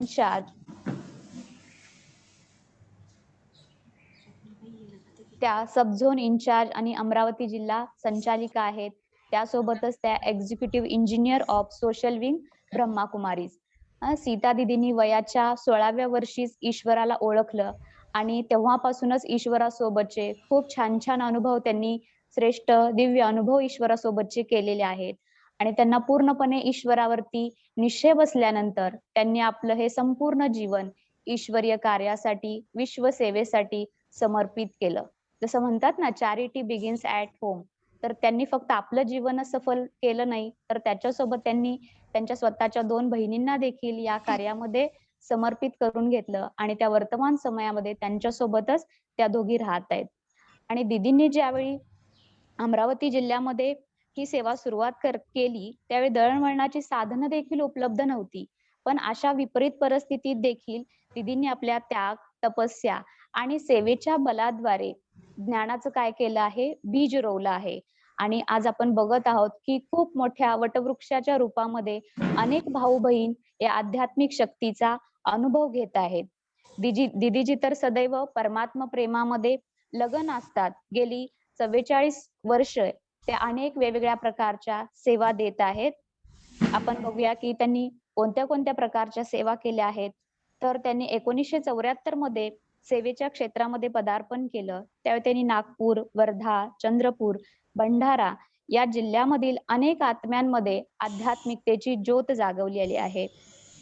In-charge त्या सब zone in-charge आणि अमरावती जिल्हा संचालिका आहेत. त्यासोबतच त्या executive engineer of social wing Brahma Kumaris. Sita दिदींनी वयाच्या 16व्या वर्षीच ईश्वराला ओळखलं आणि तेव्हापासूनच ईश्वरासोबतचे खूप छान छान अनुभव त्यांनी श्रेष्ठ दिव्य अनुभव ईश्वरासोबतचे केलेले आहेत. आणि त्यांना पूर्णपणे ईश्वरावरती निश्चय बसल्यानंतर त्यांनी आपलं हे संपूर्ण जीवन ईश्वरीय कार्यासाठी, विश्वसेवेसाठी समर्पित केलं. जसं म्हणतात ना, चॅरिटी बिगिन्स ॲट होम. तर त्यांनी फक्त आपलं जीवनच सफल केलं नाही, तर त्याच्यासोबत त्यांनी त्यांच्या स्वतःच्या 2 बहिणींना देखील या कार्यामध्ये समर्पित करून घेतलं आणि त्या वर्तमान समयामध्ये त्यांच्यासोबतच त्या दोघी राहत आहेत. आणि दीदींनी ज्यावेळी अमरावती जिल्ह्यामध्ये ही सेवा सुरुवात केली, त्यावेळी दळणवळणाची साधनं देखील उपलब्ध नव्हती. पण अशा विपरीत परिस्थितीत देखील दीदींनी आपल्या त्याग, तपस्या आणि सेवेच्या बलाद्वारे ज्ञानाचं काय केलं आहे, बीज रोवलं आहे. आणि आज आपण बघत आहोत, की खूप मोठ्या वटवृक्षाच्या रूपामध्ये अनेक भाऊ-बहीण या आध्यात्मिक शक्तीचा अनुभव घेत आहेत. दीदीजी तर सदैव परमात्मा प्रेमामध्ये लगन असतात. गेली 44 वर्ष ते अनेक वेगवेगळ्या प्रकारच्या सेवा देत आहेत. आपण बघूया की त्यांनी कोणत्या-कोणत्या प्रकारच्या सेवा केल्या आहेत. तर त्यांनी 1974 मध्ये सेवेच्या क्षेत्रामध्ये पदार्पण केलं. त्यावेळी त्यांनी नागपूर, वर्धा, चंद्रपूर, भंडारा या जिल्ह्यामधील अनेक आत्म्यांमध्ये आध्यात्मिकतेची ज्योत जागवलेली आहे.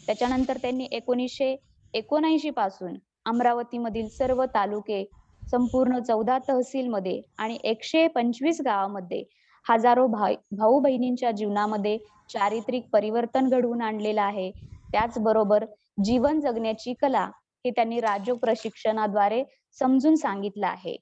त्याच्यानंतर त्यांनी 1979 पासून अमरावतीमधील सर्व तालुके, संपूर्ण 14 तहसीलमध्ये आणि 125 गावामध्ये हजारो भाऊ-बहिणींच्या जीवनामध्ये चारित्रिक परिवर्तन घडवून आणलेलं आहे. त्याचबरोबर जीवन जगण्याची कला हे त्यांनी राजयोग प्रशिक्षणाद्वारे समजून सांगितलं आहे.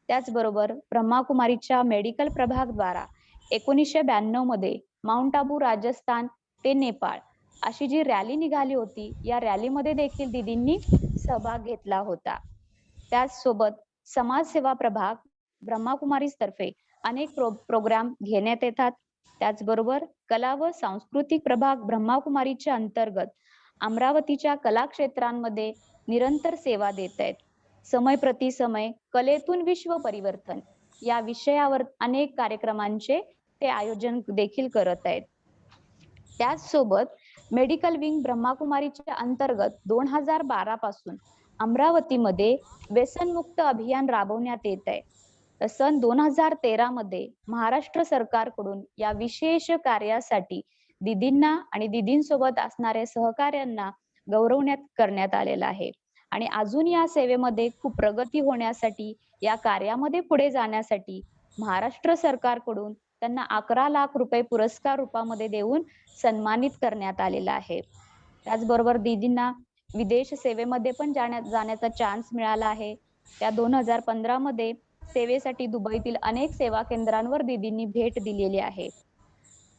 त्याचबरोबर ब्रह्माकुमारीच्या मेडिकल प्रभागद्वारा 1992 मध्ये माउंट आबू राजस्थान ते नेपाळ अशी जी रॅली निघाली होती, या रॅलीमध्ये देखील दीदींनी सहभाग घेतला होता. त्याचसोबत समाजसेवा प्रभाग ब्रह्माकुमारीतर्फे अनेक प्रोग्राम घेण्यात येतात. त्याचबरोबर कला व सांस्कृतिक प्रभाग ब्रह्माकुमारीच्या अंतर्गत अमरावतीच्या कला क्षेत्रांमध्ये निरंतर सेवा देत आहेत. समय प्रति समय कलेतून विश्व परिवर्तन या विषयावर अनेक कार्यक्रमांचे ते आयोजन देखील करत आहेत. त्याचसोबत मेडिकल विंग ब्रह्माकुमारीच्या अंतर्गत 2012 पासून अमरावतीमध्ये व्यसनमुक्त अभियान राबवण्यात येत आहे. सन 2013 मध्ये महाराष्ट्र सरकारकडून या विशेष कार्यासाठी दीदींना आणि दीदींसोबत असणाऱ्या सहकाऱ्यांना गौरवण्यात करण्यात आलेलं आहे. आणि अजून या सेवेमध्ये खूप प्रगती होण्यासाठी, या कार्यामध्ये पुढे जाण्यासाठी महाराष्ट्र सरकारकडून त्यांना 11 लाख रुपये पुरस्कार रूपामध्ये देऊन सन्मानित करण्यात आलेलं आहे. त्याचबरोबर दीदींना विदेश सेवेमध्ये पण जाण्याचा चान्स मिळाला आहे. त्या 2015 मध्ये सेवेसाठी दुबईतील अनेक सेवा केंद्रांवर दीदींनी भेट दिलेली आहे.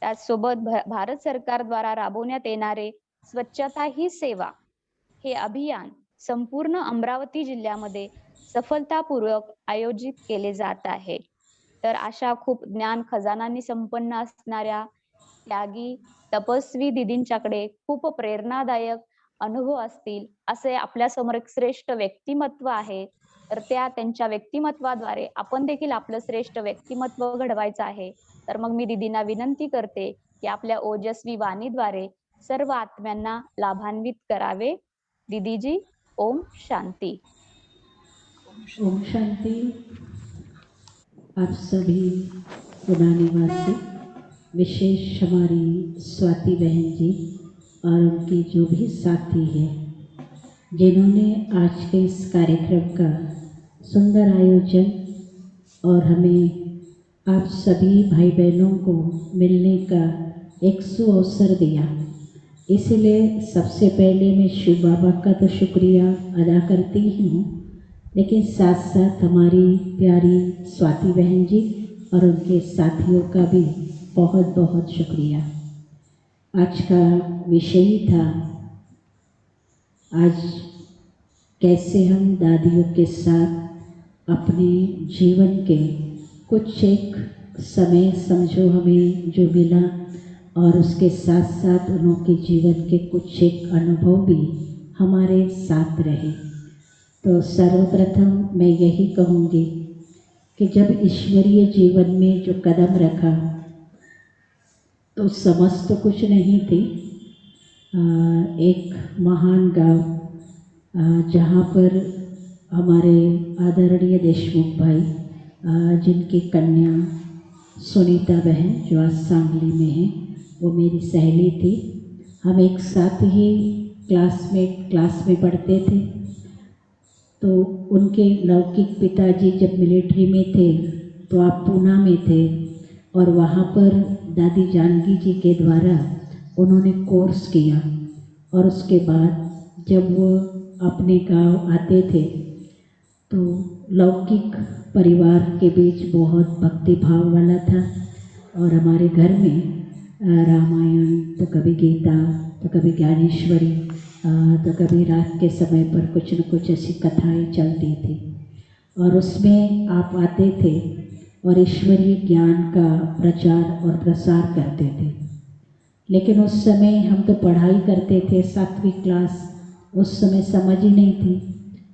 त्याचसोबत भारत सरकारद्वारा राबवण्यात येणारे स्वच्छता ही सेवा हे अभियान संपूर्ण अमरावती जिल्ह्यामध्ये सफलतापूर्वक आयोजित केले जात आहे. तर अशा खूप ज्ञान खजानांनी संपन्न असणाऱ्या त्यागी, तपस्वी दीदींच्याकडे खूप प्रेरणादायक अनुभव असतील, असे आपल्यासमोर एक श्रेष्ठ व्यक्तिमत्व आहे. तर त्यांच्या व्यक्तिमत्वाद्वारे आपण देखील आपलं श्रेष्ठ व्यक्तिमत्व घडवायचं आहे. तर मग मी दीदींना विनंती करते, की आपल्या ओजस्वी वाणीद्वारे सर्व आत्म्यांना लाभान्वित करावे. दीदीजी, ओम शांती. ओम शांति। आप सभी गुना निवासी, विशेष हमारी स्वाति बहन जी और उनकी जो भी साथी हैं, जिन्होंने आज के इस कार्यक्रम का सुंदर आयोजन और हमें आप सभी भाई बहनों को मिलने का एक सुअवसर दिया। इसलिए सबसे पहले मैं शिव बाबा का तो शुक्रिया अदा करती ही हूँ, लेकिन साथ साथ हमारी प्यारी स्वाति बहन जी और उनके साथियों का भी बहुत बहुत शुक्रिया। आज का विषय ही था, आज कैसे हम दादियों के साथ अपने जीवन के कुछ एक समय समझो हमें जो मिला, और उसके साथ साथ उनके जीवन के कुछ एक अनुभव भी हमारे साथ रहे। तो सर्वप्रथम मैं यही कहूँगी कि जब ईश्वरीय जीवन में जो कदम रखा तो समझ तो कुछ नहीं थी। एक महान गांव जहाँ पर हमारे आदरणीय देशमुख भाई जिनकी कन्या सुनीता बहन जो आज सांगली में है, वो मेरी सहेली थी। हम एक साथ ही क्लास में पढ़ते थे। तो उनके लौकिक पिताजी जब मिलिट्री में थे तो आप पूना में थे, और वहाँ पर दादी जानकी जी के द्वारा उन्होंने कोर्स किया। और उसके बाद जब वो अपने गांव आते थे तो लौकिक परिवार के बीच बहुत भक्ति भाव वाला था, और हमारे घर में रामायण तो कभी गीता तो कभी ज्ञानेश्वरी तो कभी रात के समय पर कुछ न कुछ ऐसी कथाएं चलती थी, और उसमें आप आते थे और ईश्वरीय ज्ञान का प्रचार और प्रसार करते थे। लेकिन उस समय हम तो पढ़ाई करते थे, 7वीं क्लास, उस समय समझ ही नहीं थी,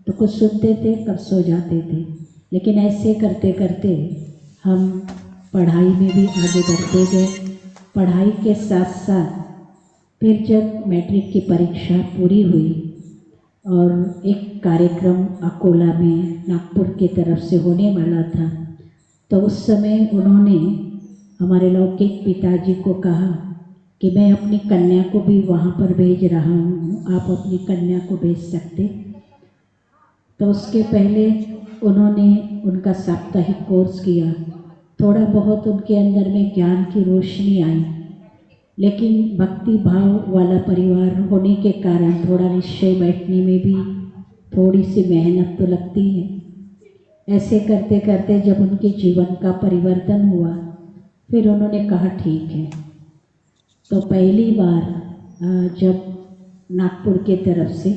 तो कुछ सुनते थे कब सो जाते थे। लेकिन ऐसे करते करते हम पढ़ाई में भी आगे बढ़ते गए। पढ़ाई के साथ साथ फिर जब मैट्रिक की परीक्षा पूरी हुई और एक कार्यक्रम अकोला में नागपुर की तरफ से होने वाला था, तो उस समय उन्होंने हमारे लौकिक पिताजी को कहा कि मैं अपनी कन्या को भी वहाँ पर भेज रहा हूँ, आप अपनी कन्या को भेज सकते। तो उसके पहले उन्होंने उनका साप्ताहिक कोर्स किया। थोड़ा बहुत उनके अंदर में ज्ञान की रोशनी आई, लेकिन भक्ति भाव वाला परिवार होने के कारण थोड़ा निश्चय बैठने में भी थोड़ी सी मेहनत तो लगती है। ऐसे करते करते जब उनके जीवन का परिवर्तन हुआ, फिर उन्होंने कहा ठीक है। तो पहली बार जब नागपुर के तरफ से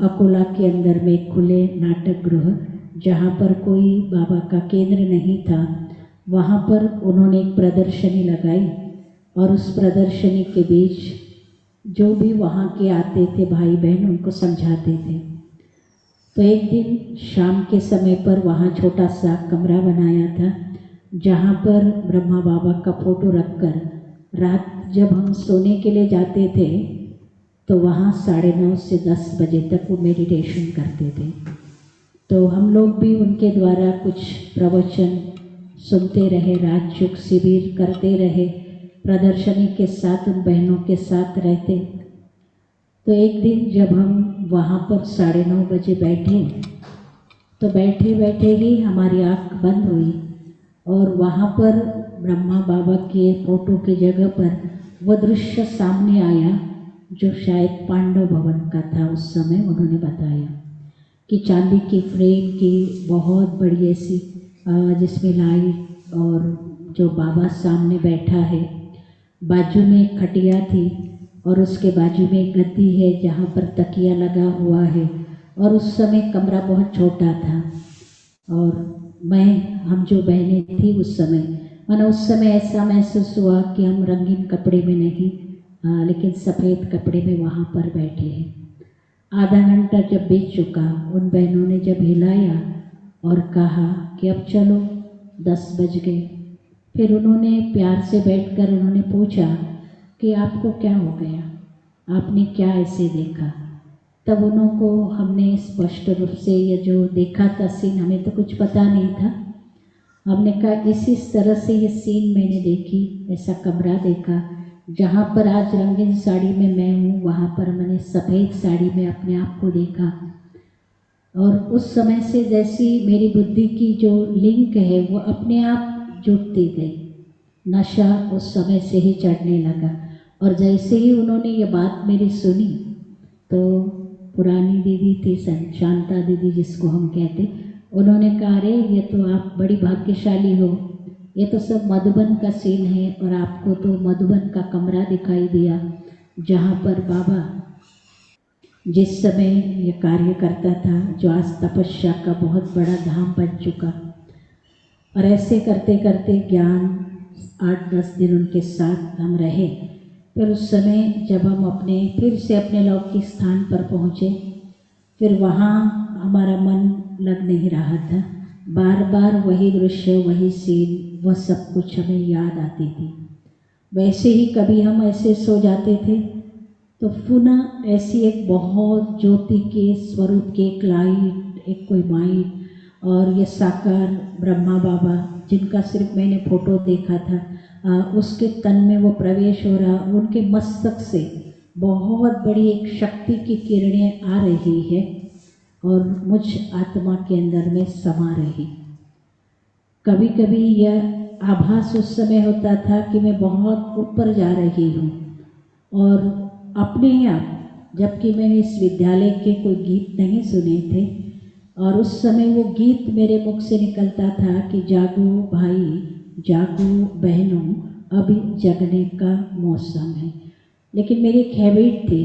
अकोला के अंदर में खुले नाटक गृह, जहाँ पर कोई बाबा का केंद्र नहीं था, वहाँ पर उन्होंने एक प्रदर्शनी लगाई, और उस प्रदर्शनी के बीच जो भी वहाँ के आते थे भाई बहन उनको समझाते थे। तो एक दिन शाम के समय पर वहाँ छोटा सा कमरा बनाया था, जहाँ पर ब्रह्मा बाबा का फोटो रखकर रात जब हम सोने के लिए जाते थे तो वहाँ 9:30 से 10 बजे तक वो मेडिटेशन करते थे। तो हम लोग भी उनके द्वारा कुछ प्रवचन सुनते रहे, राजयोग शिविर करते रहे, प्रदर्शनी के साथ उन बहनों के साथ रहते। तो एक दिन जब हम वहाँ पर 9:30 बजे बैठे, तो बैठे बैठे ही हमारी आँख बंद हुई, और वहाँ पर ब्रह्मा बाबा के फोटो की जगह पर वो दृश्य सामने आया जो शायद पांडव भवन का था। उस समय उन्होंने बताया कि चांदी की फ्रेम की बहुत बड़ी ऐसी जिसमें लाइट, और जो बाबा सामने बैठा है, बाजू में एक खटिया थी, और उसके बाजू में एक गद्दी है जहाँ पर तकिया लगा हुआ है, और उस समय कमरा बहुत छोटा था। और हम जो बहनें थी उस समय ऐसा महसूस हुआ कि हम रंगीन कपड़े में नहीं लेकिन सफ़ेद कपड़े में वहाँ पर बैठे हैं। आधा घंटा जब बीत चुका, उन बहनों ने जब हिलाया और कहा कि अब चलो 10 बज गए। फिर उन्होंने प्यार से बैठकर उन्होंने पूछा कि आपको क्या हो गया, आपने क्या ऐसे देखा। तब उनको हमने स्पष्ट रूप से ये जो देखा था सीन, हमें तो कुछ पता नहीं था। हमने कहा इस तरह से ये सीन मैंने देखी, ऐसा कमरा देखा जहाँ पर आज रंगीन साड़ी में मैं हूँ, वहाँ पर मैंने सफ़ेद साड़ी में अपने आप को देखा। और उस समय से जैसी मेरी बुद्धि की जो लिंक है वो अपने आप जुड़ती गई, नशा उस समय से ही चढ़ने लगा। और जैसे ही उन्होंने ये बात मेरी सुनी, तो पुरानी दीदी थी शांता दीदी जिसको हम कहते, उन्होंने कहा अरे ये तो आप बड़ी भाग्यशाली हो, ये तो सब मधुबन का सीन है, और आपको तो मधुबन का कमरा दिखाई दिया जहाँ पर बाबा जिस समय ये कार्य करता था, जो आज तपस्या का बहुत बड़ा धाम बन चुका। और ऐसे करते करते ज्ञान 8-10 दिन उनके साथ हम रहे। फिर उस समय जब हम फिर से अपने लौकिक स्थान पर पहुँचे, फिर वहाँ हमारा मन लग नहीं रहा था। बार बार वही दृश्य, वही सीन, वह सब कुछ हमें याद आती थी। वैसे ही कभी हम ऐसे सो जाते थे तो पुनः ऐसी एक बहुत ज्योति के स्वरूप की एक लाइट, एक कोई माइंड, और ये साकार ब्रह्मा बाबा जिनका सिर्फ मैंने फोटो देखा था, उसके तन में वो प्रवेश हो रहा, उनके मस्तक से बहुत बड़ी एक शक्ति की किरणें आ रही है और मुझ आत्मा के अंदर में समा रही। कभी कभी यह आभास उस समय होता था कि मैं बहुत ऊपर जा रही हूँ और अपने आप, जबकि मैंने इस विद्यालय के कोई गीत नहीं सुने थे, और उस समय वो गीत मेरे मुख से निकलता था कि जागो भाई, जागो बहनों, अभी जगने का मौसम है। लेकिन मेरी एक हैबिट थी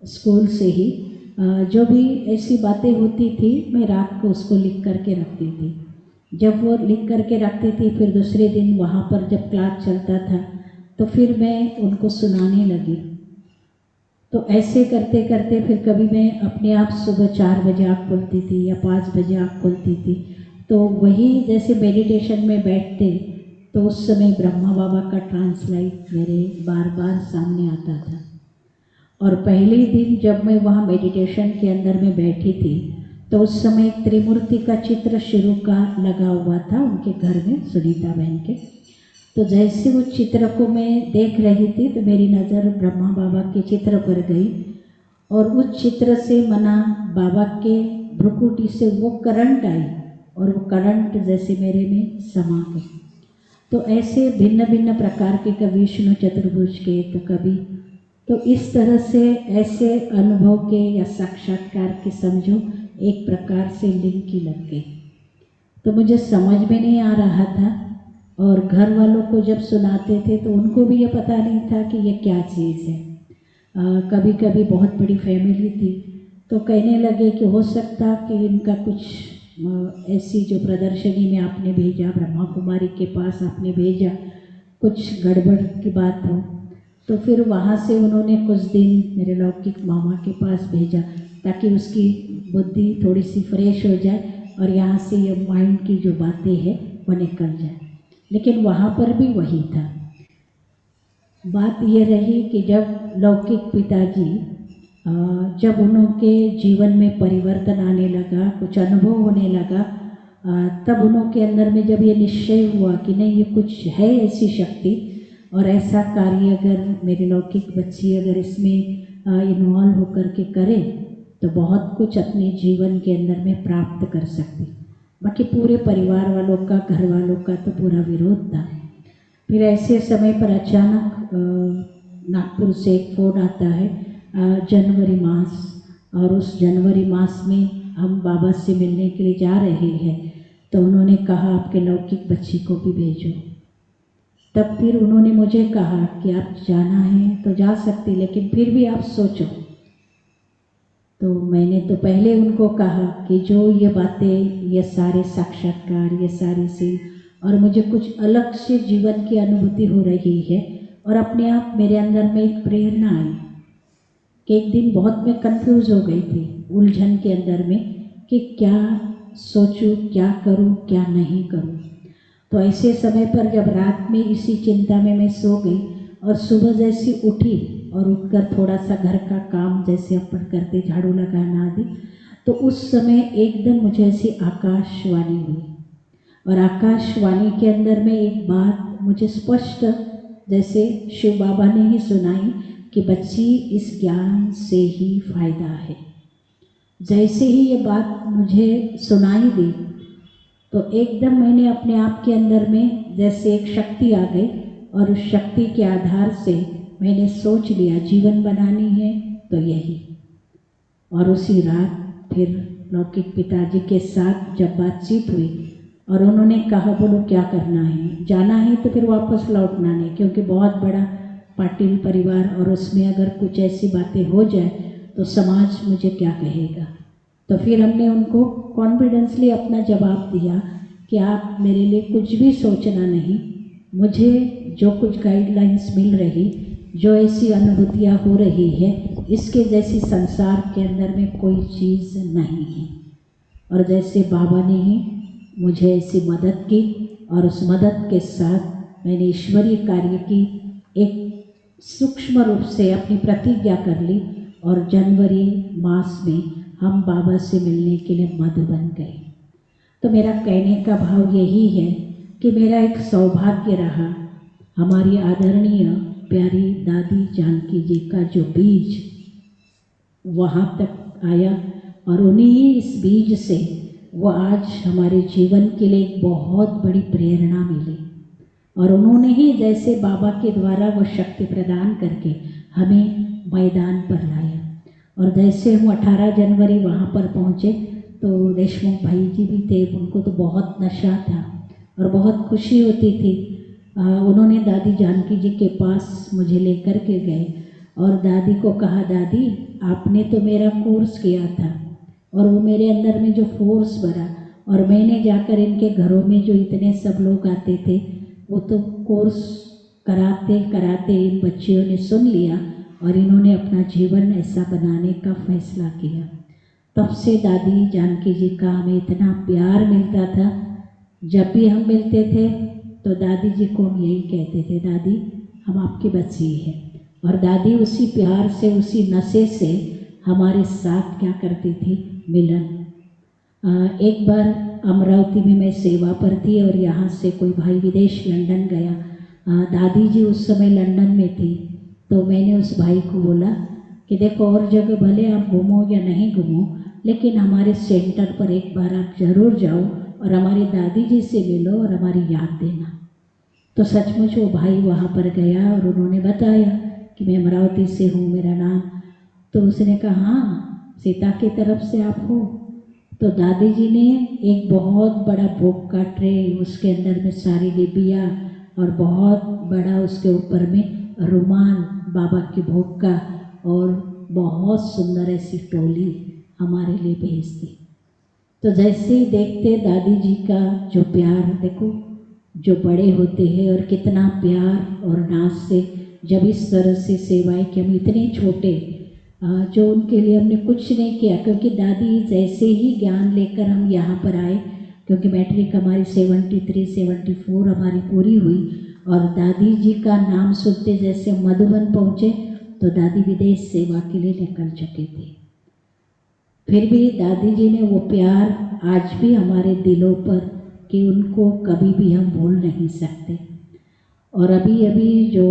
स्कूल से ही, जो भी ऐसी बातें होती थी मैं रात को उसको लिख करके रखती थी। जब वो लिख करके रखती थी, फिर दूसरे दिन वहाँ पर जब क्लास चलता था तो फिर मैं उनको सुनाने लगी। तो ऐसे करते करते फिर कभी मैं अपने आप सुबह 4 बजे आँख खुलती थी या 5 बजे आँख खुलती थी, तो वही जैसे मेडिटेशन में बैठते तो उस समय ब्रह्मा बाबा का ट्रांसलाइट मेरे बार बार सामने आता था। और पहले दिन जब मैं वहाँ मेडिटेशन के अंदर में बैठी थी तो उस समय एक त्रिमूर्ति का चित्र शुरू का लगा हुआ था उनके घर में, सुनीता बहन के। तो जैसे उस चित्र को मैं देख रही थी तो मेरी नज़र ब्रह्मा बाबा के चित्र पर गई और उस चित्र से मना बाबा के भ्रुकुटी से वो करंट आई और वो करंट जैसे मेरे में समा गई। तो ऐसे भिन्न भिन्न प्रकार के, कभी विष्णु चतुर्भुज के, तो कभी तो इस तरह से ऐसे अनुभव के या साक्षात्कार के समझो एक प्रकार से लिंक की लग गई। तो मुझे समझ में नहीं आ रहा था और घर वालों को जब सुनाते थे तो उनको भी ये पता नहीं था कि ये क्या चीज़ है। कभी कभी बहुत बड़ी फैमिली थी तो कहने लगे कि हो सकता कि इनका कुछ ऐसी जो प्रदर्शनी में आपने भेजा, ब्रह्मा कुमारी के पास आपने भेजा, कुछ गड़बड़ की बात हो। तो फिर वहाँ से उन्होंने कुछ दिन मेरे लौकिक मामा के पास भेजा ताकि उसकी बुद्धि थोड़ी सी फ्रेश हो जाए और यहाँ से ये माइंड की जो बातें हैं वो निकल जाए। लेकिन वहाँ पर भी वही था। बात ये रही कि जब लौकिक पिताजी, जब उनके जीवन में परिवर्तन आने लगा, कुछ अनुभव होने लगा, तब उनके अंदर में जब ये निश्चय हुआ कि नहीं, ये कुछ है ऐसी शक्ति और ऐसा कार्य अगर मेरी लौकिक बच्ची अगर इसमें इन्वॉल्व होकर के करे तो बहुत कुछ अपने जीवन के अंदर में प्राप्त कर सकती। बाकी पूरे परिवार वालों का, घर वालों का तो पूरा विरोध था। फिर ऐसे समय पर अचानक नागपुर से एक फ़ोन आता है, जनवरी मास, और उस जनवरी मास में हम बाबा से मिलने के लिए जा रहे हैं। तो उन्होंने कहा आपके लौकिक बच्ची को भी भेजो। तब फिर उन्होंने मुझे कहा कि आप जाना है तो जा सकती, लेकिन फिर भी आप सोचो। तो मैंने तो पहले उनको कहा कि जो ये बातें, ये सारे साक्षात्कार, ये सारी सीन, और मुझे कुछ अलग से जीवन की अनुभूति हो रही है और अपने आप मेरे अंदर में एक प्रेरणा आई कि एक दिन बहुत मैं कंफ्यूज हो गई थी, उलझन के अंदर में कि क्या सोचूं, क्या करूं, क्या नहीं करूं। तो ऐसे समय पर जब रात में इसी चिंता में मैं सो गई और सुबह जैसी उठी और उठकर थोड़ा सा घर का काम जैसे अपन करते, झाड़ू लगाना आदि, तो उस समय एकदम मुझे ऐसी आकाशवाणी हुई और आकाशवाणी के अंदर में एक बात मुझे स्पष्ट जैसे शिव बाबा ने ही सुनाई कि बच्ची, इस ज्ञान से ही फायदा है। जैसे ही ये बात मुझे सुनाई दी तो एकदम मैंने अपने आप के अंदर में जैसे एक शक्ति आ गई और उस शक्ति के आधार से मैंने सोच लिया जीवन बनानी है तो यही। और उसी रात फिर लौकिक पिताजी के साथ जब बातचीत हुई और उन्होंने कहा बोलो क्या करना है, जाना है तो फिर वापस लौटना नहीं, क्योंकि बहुत बड़ा पाटिल परिवार और उसमें अगर कुछ ऐसी बातें हो जाए तो समाज मुझे क्या कहेगा। तो फिर हमने उनको कॉन्फिडेंसली अपना जवाब दिया कि आप मेरे लिए कुछ भी सोचना नहीं, मुझे जो कुछ गाइडलाइंस मिल रही जो ऐसी अनुभूतियाँ हो रही है, इसके जैसी संसार के अंदर में कोई चीज़ नहीं है। और जैसे बाबा ने ही मुझे ऐसी मदद की और उस मदद के साथ मैंने ईश्वरीय कार्य की एक सूक्ष्म रूप से अपनी प्रतिज्ञा कर ली और जनवरी मास में हम बाबा से मिलने के लिए मधुबन गए। तो मेरा कहने का भाव यही है कि मेरा एक सौभाग्य रहा, हमारी आदरणीय प्यारी दादी जानकी जी का जो बीज वहाँ तक आया और उन्हीं इस बीज से वो आज हमारे जीवन के लिए एक बहुत बड़ी प्रेरणा मिली। और उन्होंने ही जैसे बाबा के द्वारा वो शक्ति प्रदान करके हमें मैदान पर लाया। और जैसे हम 18 जनवरी वहाँ पर पहुँचे तो देशमुख भाई जी भी थे, उनको तो बहुत नशा था और बहुत खुशी होती थी। उन्होंने दादी जानकी जी के पास मुझे लेकर के गए और दादी को कहा, दादी आपने तो मेरा कोर्स किया था और वो मेरे अंदर में जो फोर्स भरा, और मैंने जाकर इनके घरों में जो इतने सब लोग आते थे वो तो कोर्स कराते कराते इन बच्चियों ने सुन लिया और इन्होंने अपना जीवन ऐसा बनाने का फैसला किया। तब से दादी जानकी जी का हमें इतना प्यार मिलता था। जब भी हम मिलते थे तो दादी जी को हम यही कहते थे, दादी हम आपकी बच्ची हैं। और दादी उसी प्यार से, उसी नशे से हमारे साथ क्या करती थी, मिलन। एक बार अमरावती में मैं सेवा पर थी और यहाँ से कोई भाई विदेश लंदन गया। दादी जी उस समय लंदन में थी, तो मैंने उस भाई को बोला कि देखो और जगह भले आप घूमो या नहीं घूमो, लेकिन हमारे सेंटर पर एक बार आप ज़रूर जाओ और हमारी दादी जी से मिलो और हमारी याद देना। तो सचमुच वो भाई वहाँ पर गया और उन्होंने बताया कि मैं अमरावती से हूँ, मेरा नाम। तो उसने कहा, हाँ सीता की तरफ से आप हो। तो दादी जी ने एक बहुत बड़ा भोग का ट्रे, उसके अंदर में सारी डिब्बियाँ और बहुत बड़ा उसके ऊपर में रुमाल बाबा के भोग का और बहुत सुंदर ऐसी टोली हमारे लिए भेज दी। तो जैसे ही देखते दादी जी का जो प्यार, देखो जो बड़े होते हैं और कितना प्यार और नाज से जब इस तरह से सेवाएं कि हम इतने छोटे, जो उनके लिए हमने कुछ नहीं किया, क्योंकि दादी जैसे ही ज्ञान लेकर हम यहाँ पर आए, क्योंकि मैट्रिक हमारी 73-74 हमारी पूरी हुई और दादी जी का नाम सुनते जैसे मधुबन पहुँचे तो दादी विदेश सेवा के लिए निकल चुके थे। फिर भी दादी जी ने वो प्यार आज भी हमारे दिलों पर कि उनको कभी भी हम भूल नहीं सकते। और अभी अभी जो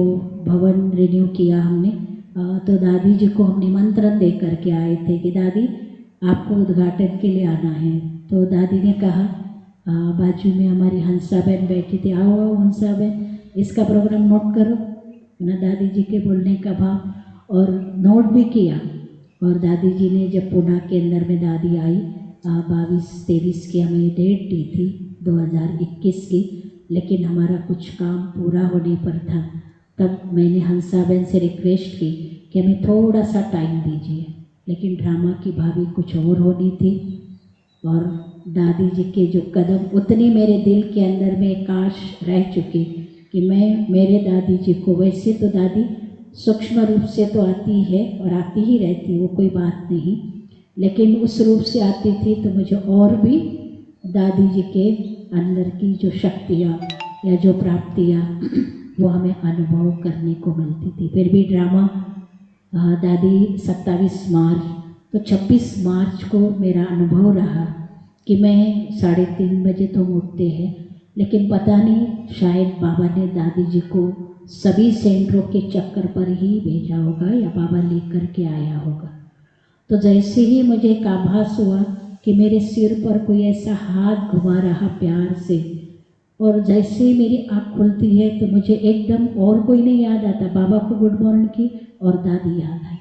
भवन रिन्यू किया हमने, तो दादी जी को हम निमंत्रण दे करके आए थे कि दादी आपको उद्घाटन के लिए आना है। तो दादी ने कहा, बाजू में हमारी हंसा बहन बैठी थी, आओ आओ हंसा बहन, इसका प्रोग्राम नोट करो ना, दादी जी के बोलने का भाव। और नोट भी किया। और दादी जी ने जब पुणे के अंदर में दादी आई, 22-23 की हमें डेट दी थी 2021 की, लेकिन हमारा कुछ काम पूरा होने पर था। तब मैंने हंसाबेन से रिक्वेस्ट की कि हमें थोड़ा सा टाइम दीजिए, लेकिन ड्रामा की भाभी कुछ और होनी थी। और दादी जी के जो कदम, उतनी मेरे दिल के अंदर में काश रह चुकी कि मैं मेरे दादी जी को, वैसे तो दादी सूक्ष्म रूप से तो आती है और आती ही रहती, वो कोई बात नहीं, लेकिन उस रूप से आती थी तो मुझे और भी दादी जी के अंदर की जो शक्तियाँ या जो प्राप्तियाँ वो हमें अनुभव करने को मिलती थी। फिर भी ड्रामा दादी 27 मार्च, तो 26 मार्च को मेरा अनुभव रहा कि मैं 3:30 बजे तो उठते हैं, लेकिन पता नहीं शायद बाबा ने दादी जी को सभी सेंटरों के चक्कर पर ही भेजा होगा या बाबा लेकर के आया होगा। तो जैसे ही मुझे एक आभास हुआ कि मेरे सिर पर कोई ऐसा हाथ घुमा रहा प्यार से, और जैसे ही मेरी आँख खुलती है तो मुझे एकदम और कोई नहीं याद आता, बाबा को गुड मॉर्निंग की और दादी याद आई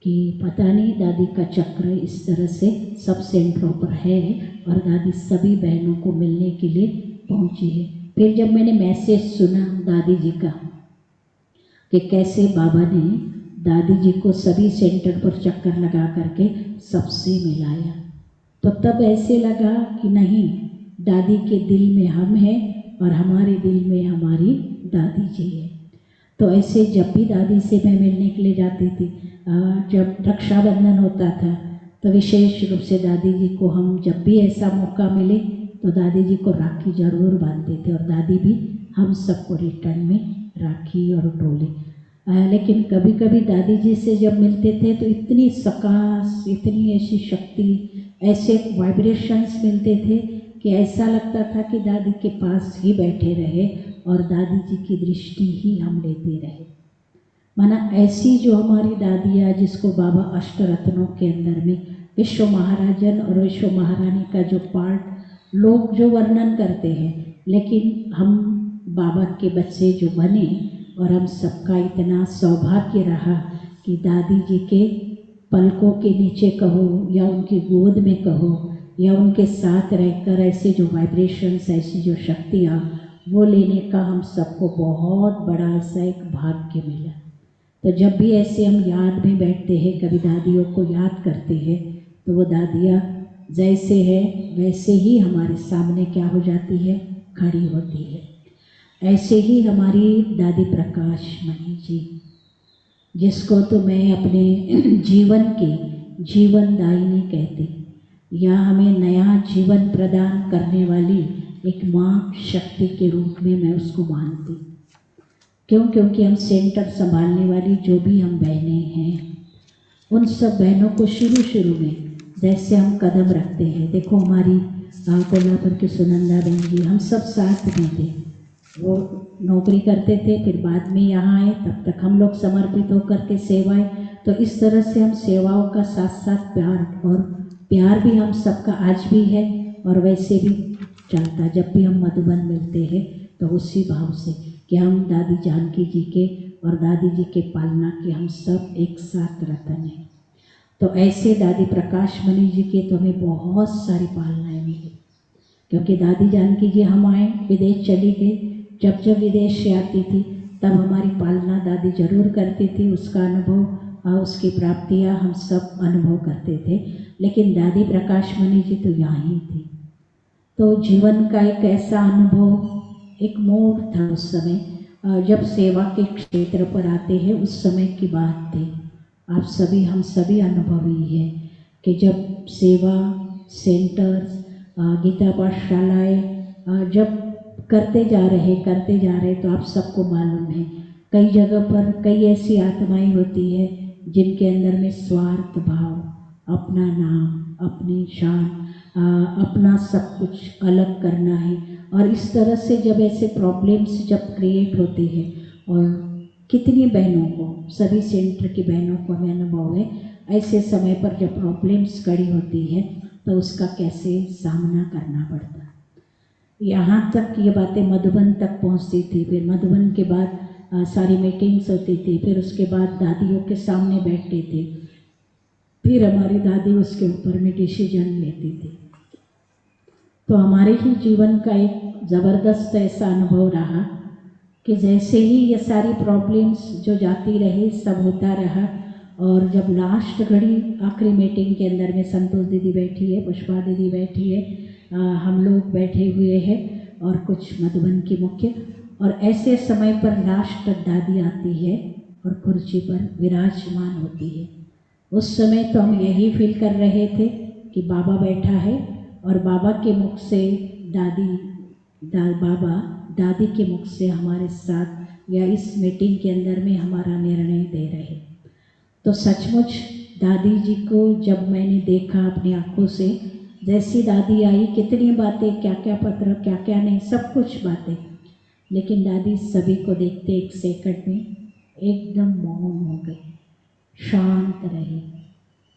कि पता नहीं दादी का चक्र इस तरह से सब सेंटरों पर है और दादी सभी बहनों को मिलने के लिए पहुंची है। फिर जब मैंने मैसेज सुना दादी जी का कि कैसे बाबा ने दादी जी को सभी सेंटर पर चक्कर लगा करके सबसे मिलाया, तो तब ऐसे लगा कि नहीं, दादी के दिल में हम हैं और हमारे दिल में हमारी दादी जी है। तो ऐसे जब भी दादी से मैं मिलने के लिए जाती थी, जब रक्षाबंधन होता था तो विशेष रूप से दादी जी को हम जब भी ऐसा मौका मिले तो दादी जी को राखी जरूर बांधते थे, और दादी भी हम सबको रिटर्न में राखी और टोले। लेकिन कभी कभी दादी जी से जब मिलते थे तो इतनी सकाश, इतनी ऐसी शक्ति, ऐसे वाइब्रेशंस मिलते थे कि ऐसा लगता था कि दादी के पास ही बैठे रहे और दादी जी की दृष्टि ही हम लेते रहे। माना ऐसी जो हमारी दादियाँ, जिसको बाबा अष्टरत्नों के अंदर में विश्व महाराजन और विश्व महारानी का जो पार्ट लोग जो वर्णन करते हैं, लेकिन हम बाबा के बच्चे जो बने और हम सबका इतना सौभाग्य रहा कि दादी जी के पलकों के नीचे कहो या उनकी गोद में कहो या उनके साथ रहकर ऐसे जो वाइब्रेशंस, ऐसी जो शक्तियाँ वो लेने का हम सबको बहुत बड़ा ऐसा एक भाग्य मिला। तो जब भी ऐसे हम याद में बैठते हैं, कभी दादियों को याद करते हैं, तो वो दादियाँ जैसे है वैसे ही हमारे सामने क्या हो जाती है, खड़ी होती है। ऐसे ही हमारी दादी प्रकाश मणि जी, जिसको तो मैं अपने जीवन की जीवनदायिनी कहती, या हमें नया जीवन प्रदान करने वाली एक माँ शक्ति के रूप में मैं उसको मानती। क्यों? क्योंकि हम सेंटर संभालने वाली जो भी हम बहनें हैं, उन सब बहनों को शुरू में जैसे हम कदम रखते हैं, देखो हमारी कोल्हापुर की सुनंदा बहन जी, हम सब साथ में थे, वो नौकरी करते थे, फिर बाद में यहाँ आए, तब तक हम लोग समर्पित होकर के सेवाएं, तो इस तरह से हम सेवाओं का साथ साथ प्यार भी हम सबका आज भी है और वैसे भी चलता। जब भी हम मधुबन मिलते हैं तो उसी भाव से कि हम दादी जानकी जी के और दादी जी के पालना के हम सब एक साथ रतन हैं। तो ऐसे दादी प्रकाश मणि जी के तो हमें बहुत सारी पालनाएं मिली, क्योंकि दादी जानकी जी हम आए, विदेश चली गई, जब विदेश से आती थी तब हमारी पालना दादी जरूर करती थी, उसका अनुभव और उसकी प्राप्तियाँ हम सब अनुभव करते थे। लेकिन दादी प्रकाश मणि जी तो यहाँ ही थी। तो जीवन का एक ऐसा अनुभव, एक मोड़ था उस समय, जब सेवा के क्षेत्र पर आते हैं उस समय की बात थी। आप सभी, हम सभी अनुभवी हैं कि जब सेवा सेंटर्स, गीता पाठशालाएँ जब करते जा रहे तो आप सबको मालूम है कई जगह पर कई ऐसी आत्माएं होती है जिनके अंदर में स्वार्थ भाव, अपना नाम, अपनी शान, अपना सब कुछ अलग करना है, और इस तरह से जब ऐसे प्रॉब्लम्स जब क्रिएट होते हैं, और कितनी बहनों को, सभी सेंटर की बहनों को हमें अनुभव है, ऐसे समय पर जब प्रॉब्लम्स खड़ी होती है तो उसका कैसे सामना करना पड़ता है। यहाँ तक ये बातें मधुबन तक पहुँचती थी, फिर मधुबन के बाद सारी मीटिंग्स होती थी, फिर उसके बाद दादियों के सामने बैठते थे, फिर हमारी दादी उसके ऊपर में डिसीजन लेती थी। तो हमारे ही जीवन का एक ज़बरदस्त ऐसा अनुभव रहा कि जैसे ही ये सारी प्रॉब्लम्स जो जाती रही, सब होता रहा, और जब लास्ट घड़ी आखिरी मीटिंग के अंदर में संतोष दीदी बैठी है, पुष्पा दीदी बैठी है, हम लोग बैठे हुए हैं और कुछ मधुबन की मुख्य, और ऐसे समय पर लास्ट दादी आती है और कुर्सी पर विराजमान होती है। उस समय तो हम यही फील कर रहे थे कि बाबा बैठा है और बाबा के मुख से बाबा दादी के मुख से हमारे साथ या इस मीटिंग के अंदर में हमारा निर्णय दे रहे। तो सचमुच दादी जी को जब मैंने देखा अपनी आंखों से, जैसी दादी आई, कितनी बातें, क्या क्या पत्र, क्या क्या नहीं, सब कुछ बातें, लेकिन दादी सभी को देखते एक सेकंड में एकदम मौन हो गई, शांत रही,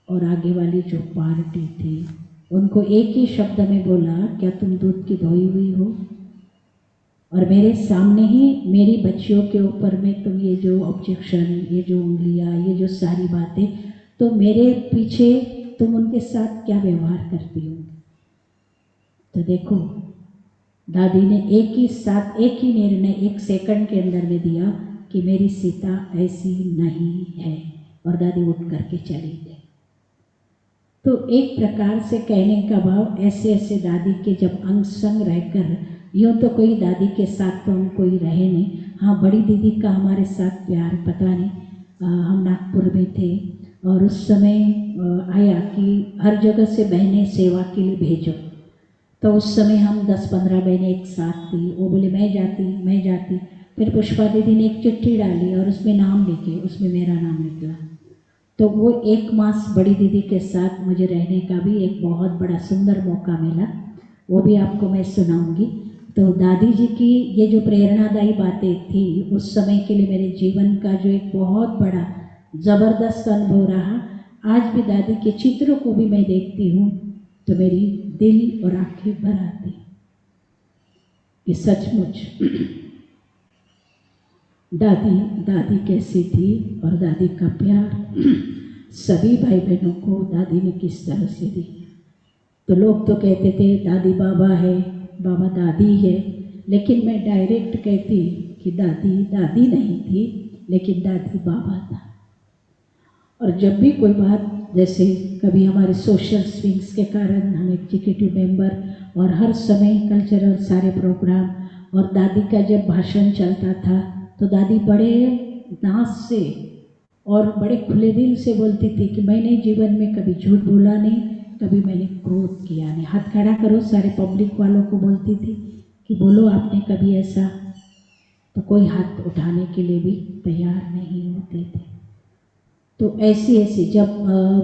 और आगे वाली जो पार्टी थी उनको एक ही शब्द में बोला, क्या तुम दूध की धोई हुई हो? और मेरे सामने ही मेरी बच्चियों के ऊपर में तुम ये जो ऑब्जेक्शन, ये जो उंगलियां, ये जो सारी बातें, तो मेरे पीछे तुम उनके साथ क्या व्यवहार करती हो? तो देखो दादी ने एक ही साथ एक ही निर्णय एक सेकंड के अंदर में दिया कि मेरी सीता ऐसी नहीं है, और दादी उठ करके चली गई। तो एक प्रकार से कहने का भाव, ऐसे ऐसे दादी के जब अंग संग रहकर, यूँ तो कोई दादी के साथ तो हम कोई रहे नहीं, हाँ, बड़ी दीदी का हमारे साथ प्यार पता नहीं, हम नागपुर में थे और उस समय आया कि हर जगह से बहनें सेवा के लिए भेजो। तो उस समय हम 10-15 बहनें एक साथ थी। वो बोले मैं जाती। फिर पुष्पा दीदी ने एक चिट्ठी डाली और उसमें नाम लिखे, उसमें मेरा नाम निकला। तो वो 1 मास बड़ी दीदी के साथ मुझे रहने का भी एक बहुत बड़ा सुंदर मौका मिला, वो भी आपको मैं सुनाऊंगी। तो दादी जी की ये जो प्रेरणादायी बातें थी उस समय के लिए मेरे जीवन का जो एक बहुत बड़ा ज़बरदस्त अनुभव रहा। आज भी दादी के चित्रों को भी मैं देखती हूँ तो मेरी दिल और आंखें भर आती कि सचमुच दादी कैसी थी और दादी का प्यार सभी भाई बहनों को दादी ने किस तरह से दी। तो लोग तो कहते थे दादी बाबा है, बाबा दादी है, लेकिन मैं डायरेक्ट कहती कि दादी नहीं थी, लेकिन दादी बाबा था। और जब भी कोई बात, जैसे कभी हमारे सोशल स्विंग्स के कारण हम एग्जीक्यूटिव मेंबर और हर समय कल्चरल सारे प्रोग्राम, और दादी का जब भाषण चलता था तो दादी बड़े नाच से और बड़े खुले दिल से बोलती थी कि मैंने जीवन में कभी झूठ बोला नहीं, कभी मैंने क्रोध किया नहीं। हाथ खड़ा करो, सारे पब्लिक वालों को बोलती थी कि बोलो आपने कभी ऐसा, तो कोई हाथ उठाने के लिए भी तैयार नहीं होते थे। तो ऐसी जब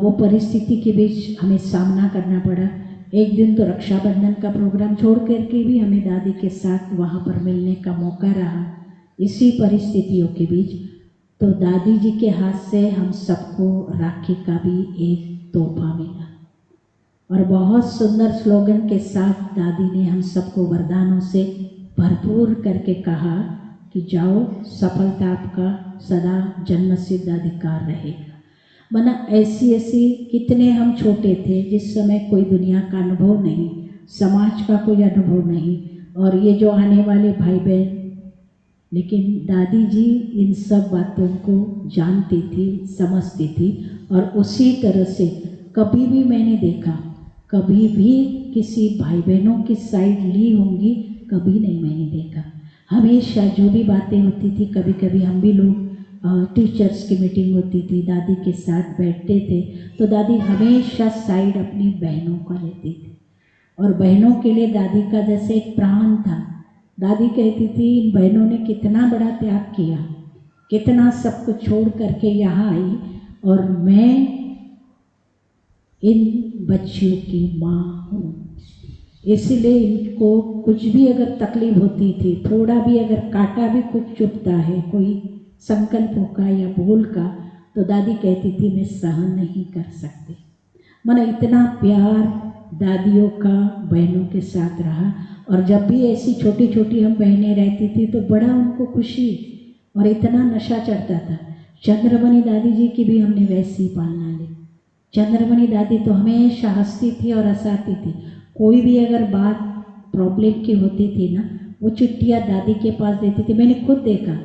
वो परिस्थिति के बीच हमें सामना करना पड़ा। एक दिन तो रक्षाबंधन का प्रोग्राम छोड़ करके भी हमें दादी के साथ वहाँ पर मिलने का मौका रहा। इसी परिस्थितियों के बीच तो दादी जी के हाथ से हम सबको राखी का भी एक तोहफा मिला और बहुत सुंदर स्लोगन के साथ दादी ने हम सबको वरदानों से भरपूर करके कहा कि जाओ, सफलता आपका सदा जन्मसिद्ध अधिकार रहेगा। मना ऐसी कितने हम छोटे थे जिस समय कोई दुनिया का अनुभव नहीं, समाज का कोई अनुभव नहीं, और ये जो आने वाले भाई बहन, लेकिन दादी जी इन सब बातों को जानती थी, समझती थी। और उसी तरह से कभी भी मैंने देखा, कभी भी किसी भाई बहनों की साइड ली होंगी, कभी नहीं मैंने देखा। हमेशा जो भी बातें होती थी, कभी कभी हम भी लोग टीचर्स की मीटिंग होती थी, दादी के साथ बैठते थे, तो दादी हमेशा साइड अपनी बहनों का लेती थी और बहनों के लिए दादी का जैसे एक प्राण था। दादी कहती थी इन बहनों ने कितना बड़ा त्याग किया, कितना सब कुछ छोड़ करके यहाँ आई, और मैं इन बच्चियों की माँ हूँ, इसलिए इनको कुछ भी अगर तकलीफ होती थी, थोड़ा भी अगर कांटा भी कुछ चुभता है कोई संकल्पों का या बोल का, तो दादी कहती थी मैं सहन नहीं कर सकती। माना इतना प्यार दादियों का बहनों के साथ रहा। और जब भी ऐसी छोटी छोटी हम बहनें रहती थी तो बड़ा उनको खुशी और इतना नशा चढ़ता था। चंद्रमणि दादी जी की भी हमने वैसी पालना ली। चंद्रमणि दादी तो हमेशा हंसती थी और हंसाती थी। कोई भी अगर बात प्रॉब्लम की होती थी ना, वो चिट्ठियाँ दादी के पास देती थी, मैंने खुद देखा।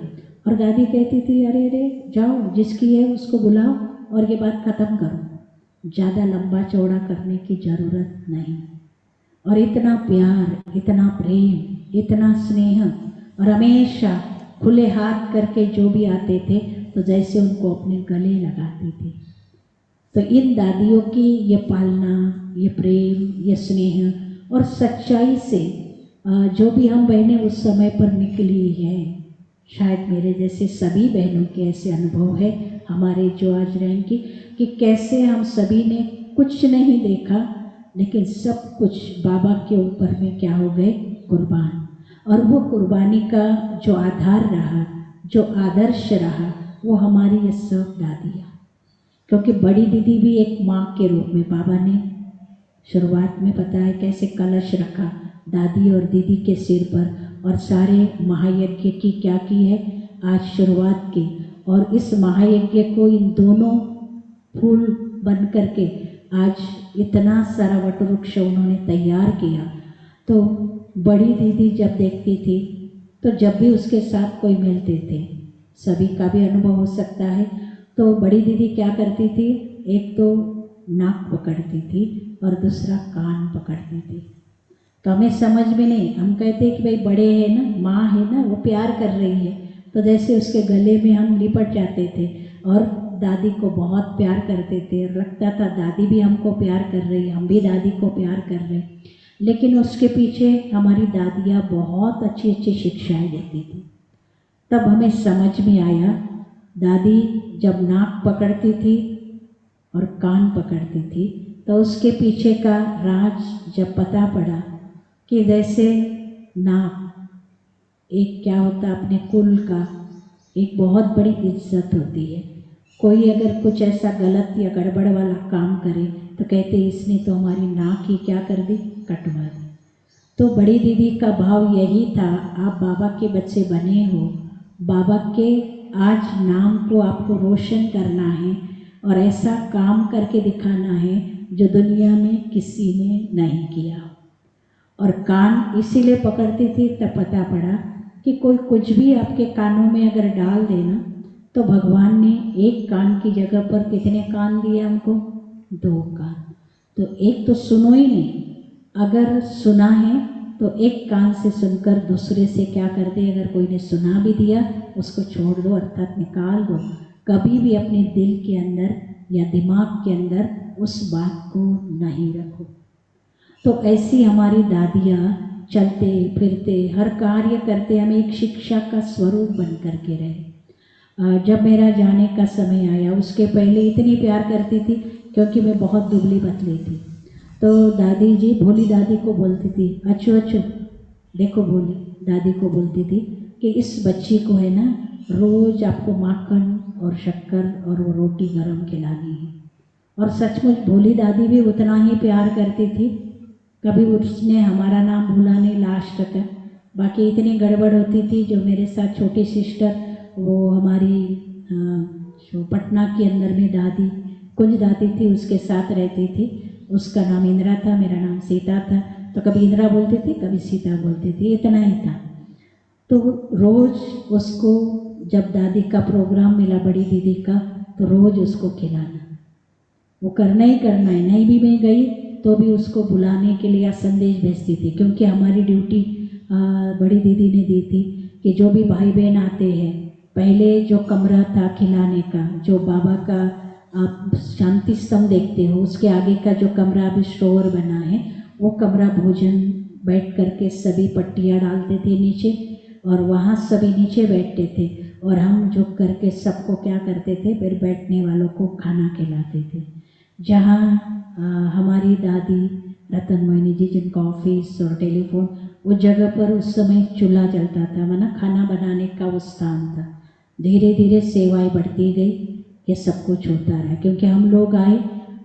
और दादी कहती थी अरे जाओ, जिसकी है उसको बुलाओ और ये बात ख़त्म करो, ज़्यादा लंबा चौड़ा करने की ज़रूरत नहीं। और इतना प्यार, इतना प्रेम, इतना स्नेह, और हमेशा खुले हाथ करके जो भी आते थे तो जैसे उनको अपने गले लगाती थी। तो इन दादियों की ये पालना, ये प्रेम, ये स्नेह और सच्चाई से जो भी हम बहनें उस समय पर निकली हैं, शायद मेरे जैसे सभी बहनों के ऐसे अनुभव है हमारे जो आज रहेंगे कि कैसे हम सभी ने कुछ नहीं देखा, लेकिन सब कुछ बाबा के ऊपर में क्या हो गए, कुर्बान। और वो कुर्बानी का जो आधार रहा, जो आदर्श रहा, वो हमारी ये सब दादियाँ। क्योंकि बड़ी दीदी भी एक माँ के रूप में, बाबा ने शुरुआत में बताया कैसे कलश रखा दादी और दीदी के सिर पर, और सारे महायज्ञ की क्या की है आज शुरुआत की। और इस महायज्ञ को इन दोनों फूल बन करके आज इतना सारा वटवृक्ष उन्होंने तैयार किया। तो बड़ी दीदी जब देखती थी तो जब भी उसके साथ कोई मिलते थे, सभी का भी अनुभव हो सकता है, तो बड़ी दीदी क्या करती थी, एक तो नाक पकड़ती थी और दूसरा कान पकड़ती थी। तो हमें समझ में नहीं, हम कहते कि भाई बड़े हैं ना, माँ है ना, वो प्यार कर रही है, तो जैसे उसके गले में हम लिपट जाते थे और दादी को बहुत प्यार करते थे। लगता था दादी भी हमको प्यार कर रही, हम भी दादी को प्यार कर रहे। लेकिन उसके पीछे हमारी दादियाँ बहुत अच्छी अच्छी शिक्षाएं देती थी। तब हमें समझ में आया, दादी जब नाक पकड़ती थी और कान पकड़ती थी तो उसके पीछे का राज जब पता पड़ा कि जैसे नाक एक क्या होता अपने कुल का एक बहुत बड़ी इज्जत होती है। कोई अगर कुछ ऐसा गलत या गड़बड़ वाला काम करे तो कहते इसने तो हमारी नाक ही क्या कर दी, कटवा दी। तो बड़ी दीदी का भाव यही था, आप बाबा के बच्चे बने हो, बाबा के आज नाम को आपको रोशन करना है और ऐसा काम करके दिखाना है जो दुनिया में किसी ने नहीं किया। और कान इसीलिए पकड़ती थी, तब पता पड़ा कि कोई कुछ भी आपके कानों में अगर डाल देना तो भगवान ने एक कान की जगह पर कितने कान दिए हमको, 2 कान। तो एक तो सुनो ही नहीं, अगर सुना है तो एक कान से सुनकर दूसरे से क्या कर दे, अगर कोई ने सुना भी दिया उसको छोड़ दो, अर्थात निकाल दो। कभी भी अपने दिल के अंदर या दिमाग के अंदर उस बात को नहीं रखो। तो ऐसी हमारी दादियाँ चलते फिरते हर कार्य करते हमें एक शिक्षा का स्वरूप बन करके रहे। जब मेरा जाने का समय आया, उसके पहले इतनी प्यार करती थी क्योंकि मैं बहुत दुबली पतली थी। तो दादी जी भोली दादी को बोलती थी, अच्छू अच्छू देखो, भोली दादी को बोलती थी कि इस बच्ची को है ना रोज़ आपको माखन और शक्कर और वो रोटी गरम खिलानी है। और सचमुच भोली दादी भी उतना ही प्यार करती थी, कभी उसने हमारा नाम भूला नहीं लास्ट तक। बाकी इतनी गड़बड़ होती थी, जो मेरे साथ छोटी सिस्टर वो हमारी जो पटना के अंदर में दादी कुंज दादी थी उसके साथ रहती थी, उसका नाम इंदिरा था, मेरा नाम सीता था। तो कभी इंदिरा बोलती थी कभी सीता बोलती थी, इतना ही था। तो रोज़ उसको जब दादी का प्रोग्राम मिला बड़ी दीदी का तो रोज़ उसको खिलाना, वो करना ही करना है। नहीं भी मैं गई तो भी उसको बुलाने के लिए संदेश भेजती थी, क्योंकि हमारी ड्यूटी बड़ी दीदी ने दी थी कि जो भी भाई बहन आते हैं, पहले जो कमरा था खिलाने का, जो बाबा का आप शांति स्तंभ देखते हो उसके आगे का जो कमरा अभी स्टोर बना है, वो कमरा भोजन बैठ करके सभी पट्टियाँ डालते थे नीचे और वहाँ सभी नीचे बैठते थे और हम झुक करके सबको क्या करते थे, फिर बैठने वालों को खाना खिलाते थे। जहाँ हमारी दादी रतन मोहिनी जी जिनका ऑफिस और टेलीफोन, उस जगह पर उस समय चूल्हा जलता था, माना खाना बनाने का वो स्थान था। धीरे धीरे सेवाएं बढ़ती गई, ये सब कुछ होता रहा। क्योंकि हम लोग आए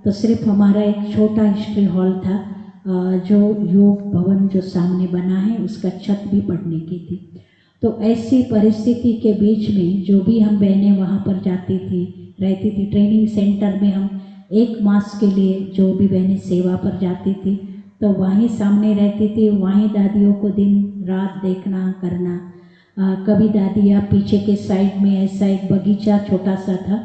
तो सिर्फ हमारा एक छोटा हिस्ट्री हॉल था, जो योग भवन जो सामने बना है उसका छत भी पड़ने की थी। तो ऐसी परिस्थिति के बीच में जो भी हम बहनें वहाँ पर जाती थी, रहती थी, ट्रेनिंग सेंटर में हम 1 मास के लिए जो भी बहनें सेवा पर जाती थी तो वहीं सामने रहती थी, वहीं दादियों को दिन रात देखना करना। कभी दादियाँ पीछे के साइड में ऐसा एक बगीचा छोटा सा था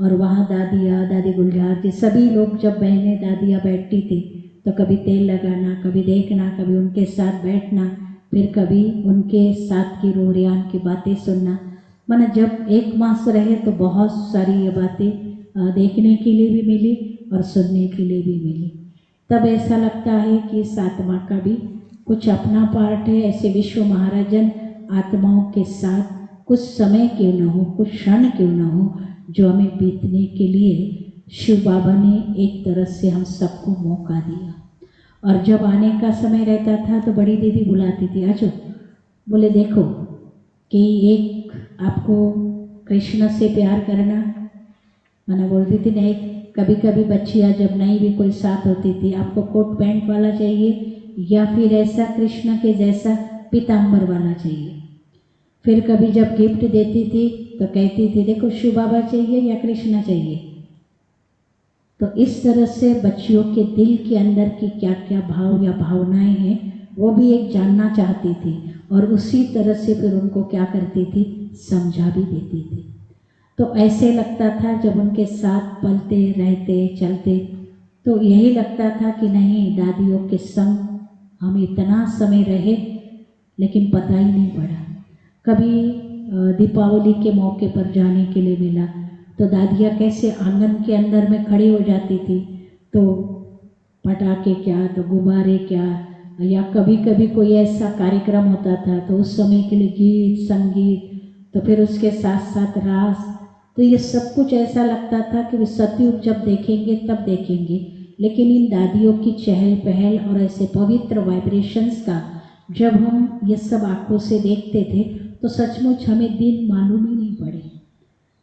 और वहाँ दादियाँ, दादी गुलजार जी सभी लोग जब बहनें दादियाँ बैठती थी तो कभी तेल लगाना, कभी देखना, कभी उनके साथ बैठना, फिर कभी उनके साथ की रोरियान की बातें सुनना। माना जब 1 मास रहे तो बहुत सारी ये बातें देखने के लिए भी मिली और सुनने के लिए भी मिली। तब ऐसा लगता है कि इस आत्मा का भी कुछ अपना पार्ट है। ऐसे विश्व महाराजन आत्माओं के साथ कुछ समय क्यों न हो, कुछ क्षण क्यों न हो, जो हमें बीतने के लिए शिव बाबा ने एक तरह से हम सबको मौका दिया। और जब आने का समय रहता था तो बड़ी दीदी बुलाती थी, आजो, बोले देखो कि एक आपको कृष्ण से प्यार करना, मैंने बोलती थी नहीं, कभी कभी बच्चियाँ जब नहीं भी कोई साथ होती थी, आपको कोट पैंट वाला चाहिए या फिर ऐसा कृष्ण के जैसा पीताम्बर वाला चाहिए। फिर कभी जब गिफ्ट देती थी तो कहती थी देखो शिव बाबा चाहिए या कृष्ण चाहिए। तो इस तरह से बच्चियों के दिल के अंदर की क्या क्या भाव या भावनाएं हैं वो भी एक जानना चाहती थी और उसी तरह से फिर उनको क्या करती थी, समझा भी देती थी। तो ऐसे लगता था जब उनके साथ पलते रहते चलते तो यही लगता था कि नहीं, दादियों के संग हम इतना समय रहे लेकिन पता ही नहीं पड़ा। कभी दीपावली के मौके पर जाने के लिए मिला। तो दादियाँ कैसे आंगन के अंदर में खड़ी हो जाती थी, तो पटाखे क्या तो गुब्बारे क्या, या कभी कभी कोई ऐसा कार्यक्रम होता था तो उस समय के लिए गीत संगीत, तो फिर उसके साथ साथ रास, तो ये सब कुछ ऐसा लगता था कि वे सतयुग जब देखेंगे तब देखेंगे। लेकिन इन दादियों की चहल पहल और ऐसे पवित्र वाइब्रेशंस का जब हम ये सब आंखों से देखते थे तो सचमुच हमें दिन मालूम ही नहीं पड़े।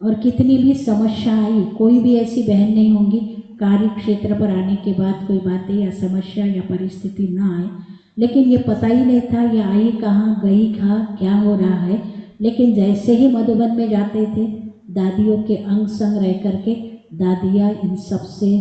और कितनी भी समस्या आई, कोई भी ऐसी बहन नहीं होंगी कार्य क्षेत्र पर आने के बाद कोई बातें या समस्या या परिस्थिति ना आए, लेकिन ये पता ही नहीं था ये आई कहाँ गई कहाँ क्या हो रहा है। लेकिन जैसे ही मधुबन में जाते थे दादियों के अंग संग रह करके दादियाँ इन सब से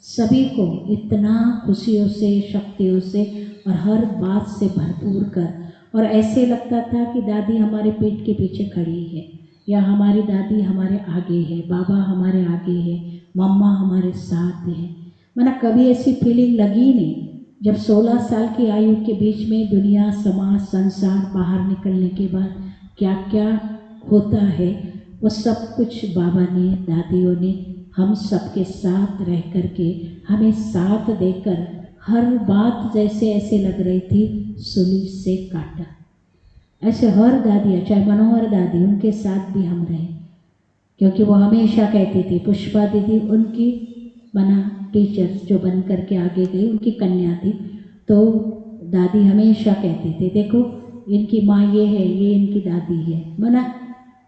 सभी को इतना खुशियों से शक्तियों से और हर बात से भरपूर कर, और ऐसे लगता था कि दादी हमारे पेट के पीछे खड़ी है या हमारी दादी हमारे आगे है, बाबा हमारे आगे है, मम्मा हमारे साथ है। मना कभी ऐसी फीलिंग लगी नहीं। जब 16 साल की आयु के बीच में दुनिया समाज संसार बाहर निकलने के बाद क्या क्या होता है वो सब कुछ बाबा ने दादियों ने हम सबके साथ रह कर के हमें साथ देकर हर बात जैसे ऐसे लग रही थी सुली से काटा। ऐसे हर दादियाँ, चाहे मनोहर दादी, उनके साथ भी हम रहे, क्योंकि वो हमेशा कहती थी, पुष्पा दीदी उनकी बना टीचर जो बन करके आगे गई उनकी कन्या थी, तो दादी हमेशा कहती थी देखो इनकी माँ ये है, ये इनकी दादी है। मना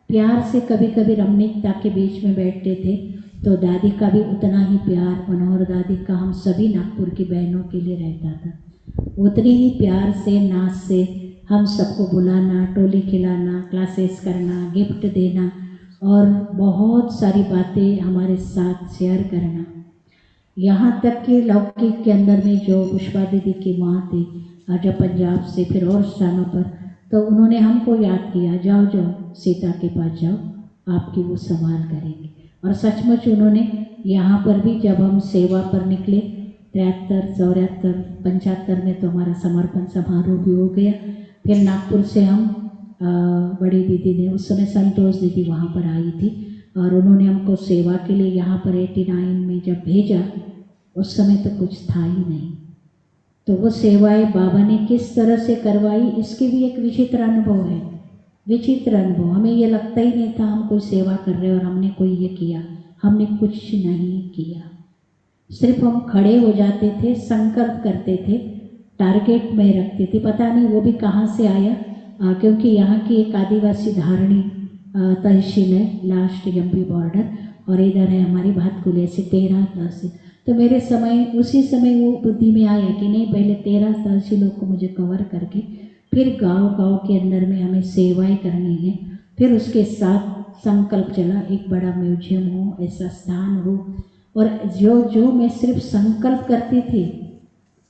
प्यार से कभी कभी रमणीकता के बीच में बैठते थे तो दादी का भी उतना ही प्यार मनोहर दादी का हम सभी नागपुर की बहनों के लिए रहता था। उतनी ही प्यार से नाच से हम सबको बुलाना, टोली खिलाना, क्लासेस करना, गिफ्ट देना और बहुत सारी बातें हमारे साथ शेयर करना। यहाँ तक कि लौकिक के अंदर में जो पुष्पा दीदी की माँ थी जब पंजाब से फिर और स्थानों पर, तो उन्होंने हमको याद किया, जाओ जाओ सीता के पास जाओ, आपकी वो संभाल करेंगे। और सचमुच उन्होंने यहाँ पर भी जब हम सेवा पर निकले 73, 74, 75 में तो हमारा समर्पण समारोह भी हो गया। फिर नागपुर से हम बड़ी दीदी ने, उस समय संतोष दीदी वहाँ पर आई थी और उन्होंने हमको सेवा के लिए यहाँ पर 89 में जब भेजा, उस समय तो कुछ था ही नहीं। तो वो सेवाएं बाबा ने किस तरह से करवाई इसकी भी एक विचित्र अनुभव है, विचित्र अनुभव। हमें ये लगता ही नहीं था हम कोई सेवा कर रहे और हमने कोई ये किया, हमने कुछ नहीं किया। सिर्फ हम खड़े हो जाते थे, संकल्प करते थे, टारगेट में रखते थे, पता नहीं वो भी कहाँ से आया, क्योंकि यहाँ की एक आदिवासी धारणी तहसील है, लास्ट एमपी बॉर्डर, और इधर है हमारी भातकुली, ऐसे 13 तहसील। तो मेरे समय उसी समय वो बुद्धि में आया कि नहीं पहले 13 तहसीलों को मुझे कवर करके फिर गांव-गांव के अंदर में हमें सेवाएं करनी है। फिर उसके साथ संकल्प चला एक बड़ा म्यूजियम हो, ऐसा स्थान हो, और जो मैं सिर्फ संकल्प करती थी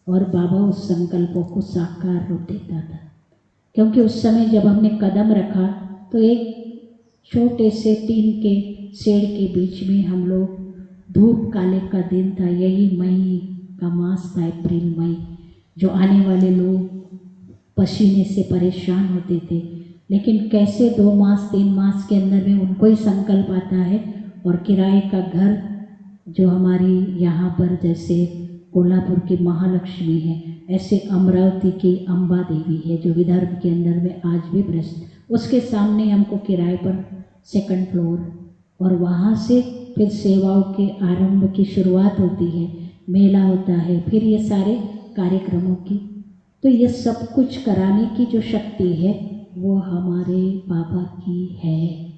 और बाबा उस संकल्पों को साकार रूप देता था। क्योंकि उस समय जब हमने कदम रखा तो एक छोटे से टीन के शेड के बीच में हम लोग, धूप काले का दिन था, यही मई का मास था, अप्रैल मई, जो आने वाले लोग पसीने से परेशान होते थे, लेकिन कैसे 2 मास 3 मास के अंदर में उनको ही संकल्प आता है। और किराए का घर जो हमारी यहाँ पर जैसे कोल्हापुर की महालक्ष्मी है, ऐसे अमरावती की अम्बा देवी है जो विदर्भ के अंदर में आज भी प्रसिद्ध, उसके सामने हमको किराए पर 2nd फ्लोर, और वहाँ से फिर सेवाओं के आरंभ की शुरुआत होती है, मेला होता है, फिर ये सारे कार्यक्रमों की। तो ये सब कुछ कराने की जो शक्ति है वो हमारे बाबा की है,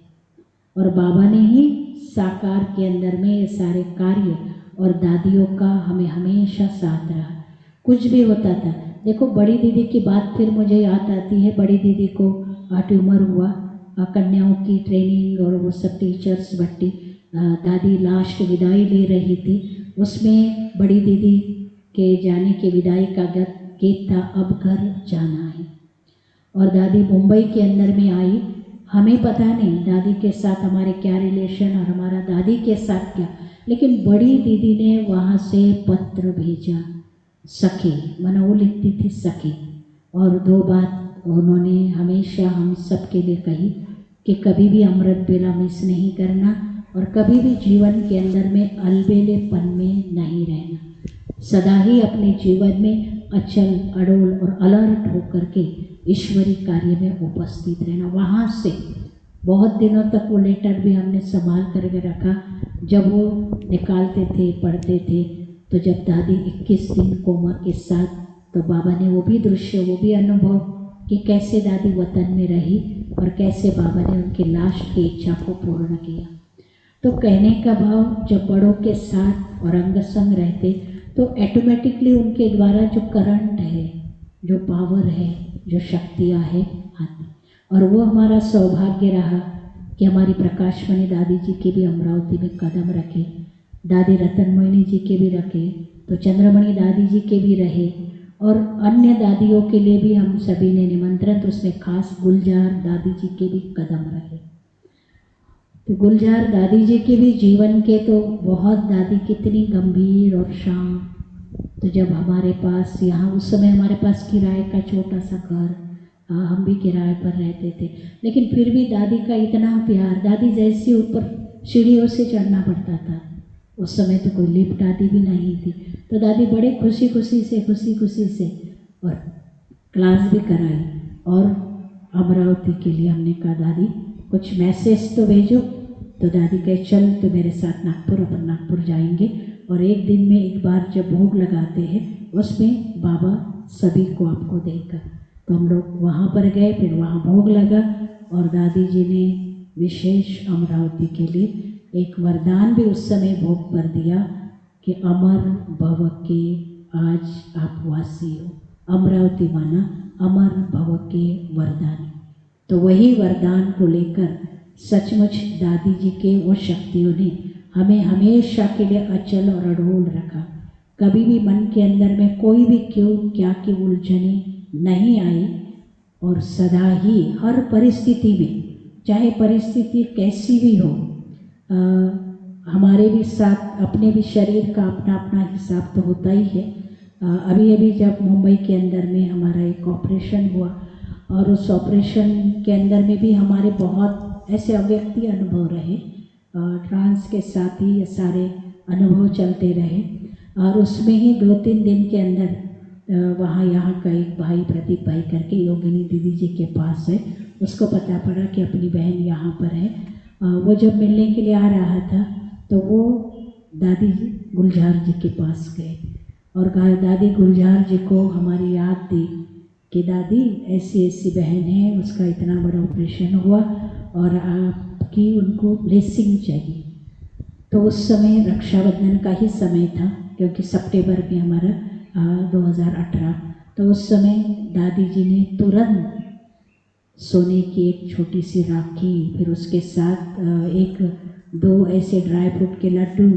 और बाबा ने ही साकार के अंदर में ये सारे कार्य, और दादियों का हमें हमेशा साथ रहा। कुछ भी होता था, देखो बड़ी दीदी की बात फिर मुझे याद आती है। बड़ी दीदी को ट्यूमर हुआ, कन्याओं की ट्रेनिंग और वो सब टीचर्स भट्टी, दादी लास्ट विदाई ले रही थी, उसमें बड़ी दीदी के जाने के विदाई का गीत था, अब घर जाना है। और दादी मुंबई के अंदर में आई, हमें पता नहीं दादी के साथ हमारे क्या रिलेशन और हमारा दादी के साथ क्या, लेकिन बड़ी दीदी ने वहाँ से पत्र भेजा, सखी, माना वो लिखती थी सखी, और 2 बात उन्होंने हमेशा हम सब के लिए कही कि कभी भी अमृत बेला मिस नहीं करना और कभी भी जीवन के अंदर में अलबेलेपन में नहीं रहना। सदा ही अपने जीवन में अचल अडोल और अलर्ट होकर के ईश्वरी कार्य में उपस्थित रहना। वहाँ से बहुत दिनों तक वो लेटर भी हमने संभाल करके रखा। जब वो निकालते थे पढ़ते थे तो जब दादी 21 दिन कोमा के साथ, तो बाबा ने वो भी दृश्य, वो भी अनुभव कि कैसे दादी वतन में रही और कैसे बाबा ने उनकी लास्ट की इच्छा को पूर्ण किया। तो कहने का भाव, जब बड़ों के साथ और अंग संग रहते तो ऑटोमेटिकली उनके द्वारा जो करंट है, जो पावर है, जो शक्तियाँ है आती। और वो हमारा सौभाग्य रहा कि हमारी प्रकाशमणि दादी जी के भी अमरावती में कदम रखे, दादी रतनमोहिनी जी के भी रखे, तो चंद्रमणि दादी जी के भी रहे और अन्य दादियों के लिए भी हम सभी ने निमंत्रण, तो उसमें खास गुलजार दादी जी के भी कदम रहे। तो गुलजार दादी जी के भी जीवन के तो बहुत, दादी कितनी गंभीर और शांत। तो जब हमारे पास यहाँ उस समय हमारे पास किराए का छोटा सा घर, हम भी किराए पर रहते थे, लेकिन फिर भी दादी का इतना प्यार। दादी जैसे ऊपर सीढ़ियों से चढ़ना पड़ता था, उस समय तो कोई लिफ्ट आदि भी नहीं थी, तो दादी बड़े खुशी खुशी से और क्लास भी कराई। और अमरावती के लिए हमने कहा दादी कुछ मैसेज तो भेजो, तो दादी कहे चल तो मेरे साथ नागपुर, अपन नागपुर जाएंगे और एक दिन में एक बार जब भोग लगाते हैं उसमें बाबा सभी को आपको देगा। तो हम लोग वहाँ पर गए, फिर वहाँ भोग लगा और दादी जी ने विशेष अमरावती के लिए एक वरदान भी उस समय भोग पर दिया कि अमर भव के आज आप वासी हो। अमरावती माना अमर भव के वरदानी। तो वही वरदान को लेकर सचमुच दादी जी के वो शक्तियों ने हमें हमेशा के लिए अचल और अडोल रखा। कभी भी मन के अंदर में कोई भी क्यों क्या की उलझने नहीं आई और सदा ही हर परिस्थिति में, चाहे परिस्थिति कैसी भी हो, हमारे भी साथ, अपने भी शरीर का अपना अपना हिसाब तो होता ही है। अभी अभी जब मुंबई के अंदर में हमारा एक ऑपरेशन हुआ और उस ऑपरेशन के अंदर में भी हमारे बहुत ऐसे अव्यक्ति अनुभव रहे, ट्रांस के साथ ही ये सारे अनुभव चलते रहे। और उसमें ही 2-3 दिन के अंदर वहाँ यहाँ का एक भाई, प्रदीप भाई करके, योगिनी दीदी जी के पास है, उसको पता पड़ा कि अपनी बहन यहाँ पर है। वो जब मिलने के लिए आ रहा था तो वो दादी गुलजार जी के पास गए और दादी गुलजार जी को हमारी याद दी कि दादी ऐसी ऐसी बहन है, उसका इतना बड़ा ऑपरेशन हुआ और आपकी उनको ब्लेसिंग चाहिए। तो उस समय रक्षाबंधन का ही समय था, क्योंकि सितंबर में हमारा 2018, तो उस समय दादी जी ने तुरंत सोने की एक छोटी सी राखी, फिर उसके साथ 1-2 ऐसे ड्राई फ्रूट के लड्डू,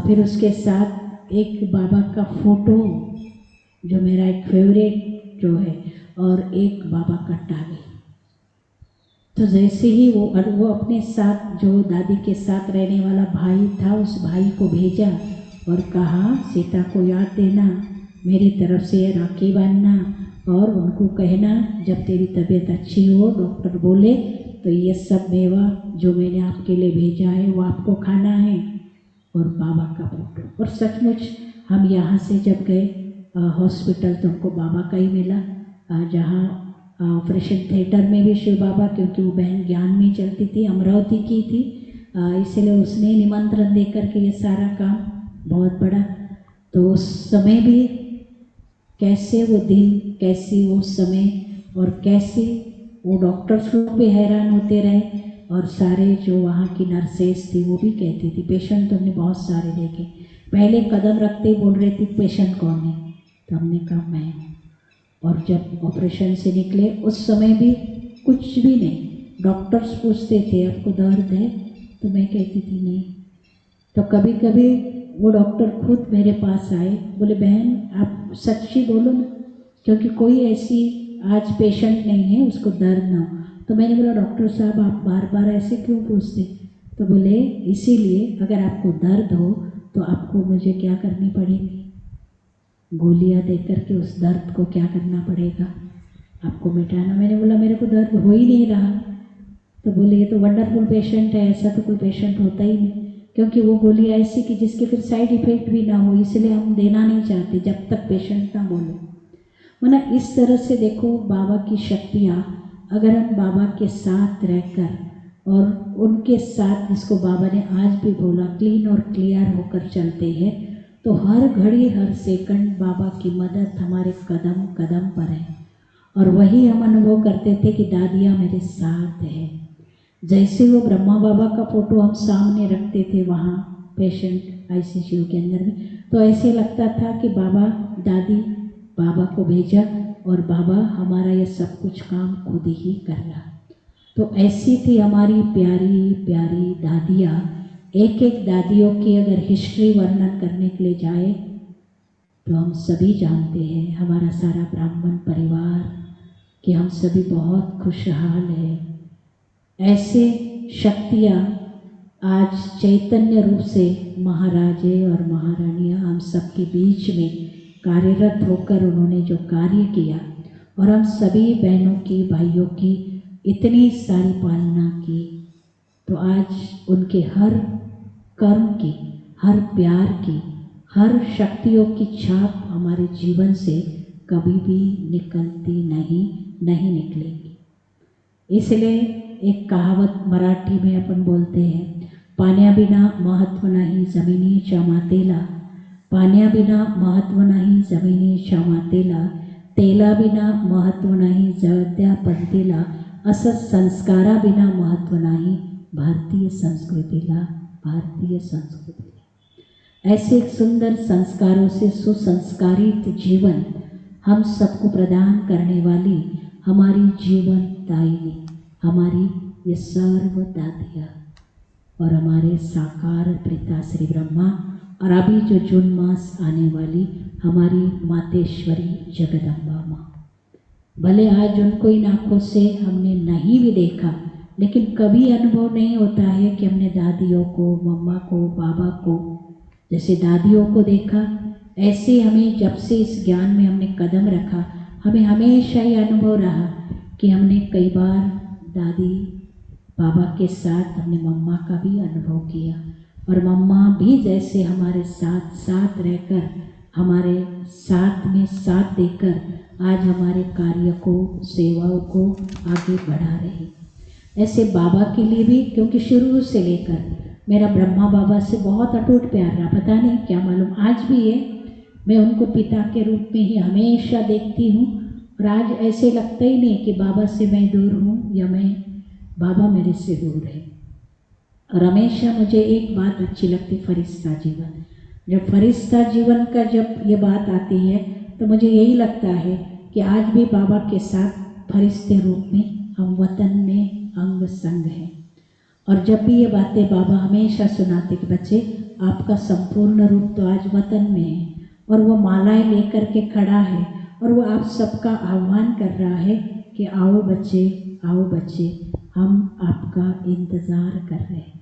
फिर उसके साथ एक बाबा का फोटो जो मेरा एक फेवरेट जो है, और एक बाबा का टावे। तो जैसे ही वो अपने साथ जो दादी के साथ रहने वाला भाई था, उस भाई को भेजा और कहा सीता को याद देना, मेरी तरफ से राखी बांधना और उनको कहना जब तेरी तबीयत अच्छी हो, डॉक्टर बोले तो ये सब मेवा जो मैंने आपके लिए भेजा है वो आपको खाना है, और बाबा का फोटो। और सचमुच हम यहाँ से जब गए हॉस्पिटल तो हमको बाबा का ही मिला, जहाँ ऑपरेशन थिएटर में भी शिव बाबा, क्योंकि वो बहन ज्ञान में चलती थी, अमरावती की थी, इसलिए उसने निमंत्रण दे करके ये सारा काम बहुत बड़ा। तो उस समय भी कैसे वो दिन, कैसी वो समय, और कैसे वो डॉक्टर्स लोग भी हैरान होते रहे, और सारे जो वहाँ की नर्सेस थी वो भी कहती थी, पेशेंट तो हमने बहुत सारे देखे, पहले कदम रखते ही बोल रही थी पेशेंट कौन है, तो हमने कहा मैं। और जब ऑपरेशन से निकले उस समय भी कुछ भी नहीं, डॉक्टर्स पूछते थे आपको दर्द है, तो मैं कहती थी नहीं। तो कभी कभी वो डॉक्टर खुद मेरे पास आए, बोले बहन आप सच्ची बोलो ना, क्योंकि कोई ऐसी आज पेशेंट नहीं है उसको दर्द ना हो। तो मैंने बोला डॉक्टर साहब आप बार बार ऐसे क्यों पूछते, तो बोले इसीलिए अगर आपको दर्द हो तो आपको मुझे क्या करनी पड़ेगी, गोलियां देकर के उस दर्द को क्या करना पड़ेगा, आपको मिटाना। मैंने बोला मेरे को दर्द हो ही नहीं रहा, तो बोले ये तो वंडरफुल पेशेंट है, ऐसा तो कोई पेशेंट होता ही नहीं, क्योंकि वो गोली ऐसी कि जिसके फिर साइड इफेक्ट भी ना हो, इसलिए हम देना नहीं चाहते जब तक पेशेंट ना बोले। वरना इस तरह से देखो बाबा की शक्तियाँ, अगर हम बाबा के साथ रहकर और उनके साथ, जिसको बाबा ने आज भी बोला, क्लीन और क्लियर होकर चलते हैं, तो हर घड़ी हर सेकंड बाबा की मदद हमारे कदम कदम पर है। और वही हम अनुभव करते थे कि दादियाँ मेरे साथ है। जैसे वो ब्रह्मा बाबा का फोटो हम सामने रखते थे वहाँ पेशेंट आईसीयू के अंदर में, तो ऐसे लगता था कि बाबा दादी बाबा को भेजा और बाबा हमारा ये सब कुछ काम खुद ही कर रहा। तो ऐसी थी हमारी प्यारी प्यारी दादियाँ। एक एक दादियों की अगर हिस्ट्री वर्णन करने के लिए जाए तो हम सभी जानते हैं, हमारा सारा ब्राह्मण परिवार, कि हम सभी बहुत खुशहाल हैं। ऐसे शक्तियाँ आज चैतन्य रूप से महाराजे और महारानियाँ हम सबके बीच में कार्यरत होकर उन्होंने जो कार्य किया, और हम सभी बहनों की भाइयों की इतनी सारी पालना की, तो आज उनके हर कर्म की, हर प्यार की, हर शक्तियों की छाप हमारे जीवन से कभी भी निकलती नहीं निकलेगी। इसलिए एक कहावत मराठी में अपन बोलते हैं, पाण्याबिना महत्व नाही जमिनीच्या मातेला, पाण्याबिना महत्व नाही जमिनीच्या मातेला, तेलाबिना महत्व नाही जळत्या पणतीला, असं संस्काराबिना महत्व नाही भारतीय संस्कृतीला, भारतीय संस्कृतीला। ऐसे सुंदर संस्कारों से सुसंस्कारित जीवन हम सबको प्रदान करने वाली हमारी जीवन दायिनी, हमारी ये सर्व दादियाँ और हमारे साकार पिता श्री ब्रह्मा, और अभी जो जून मास आने वाली हमारी मातेश्वरी जगदम्बा माँ। भले आज उनको इन आँखों से हमने नहीं भी देखा, लेकिन कभी अनुभव नहीं होता है कि हमने दादियों को, मम्मा को, बाबा को, जैसे दादियों को देखा, ऐसे हमें जब से इस ज्ञान में हमने कदम रखा, हमें हमेशा ये अनुभव रहा कि हमने कई बार दादी बाबा के साथ हमने मम्मा का भी अनुभव किया, और मम्मा भी जैसे हमारे साथ साथ रहकर, हमारे साथ में साथ देकर आज हमारे कार्य को, सेवाओं को आगे बढ़ा रही। ऐसे बाबा के लिए भी, क्योंकि शुरू से लेकर मेरा ब्रह्मा बाबा से बहुत अटूट प्यार रहा, पता नहीं क्या मालूम आज भी है। मैं उनको पिता के रूप में ही हमेशा देखती हूँ, और आज ऐसे लगता ही नहीं कि बाबा से मैं दूर हूँ या बाबा मेरे से दूर है। और हमेशा मुझे एक बात अच्छी लगती, फरिश्ता जीवन। जब फरिश्ता जीवन का जब ये बात आती है तो मुझे यही लगता है कि आज भी बाबा के साथ फरिश्ते रूप में हम वतन में अंग संग हैं। और जब भी ये बातें बाबा हमेशा सुनाते कि बच्चे आपका संपूर्ण रूप तो आज वतन में है, और वो मालाएं लेकर के खड़ा है, और वो आप सबका आह्वान कर रहा है कि आओ बच्चे, हम आपका इंतज़ार कर रहे हैं।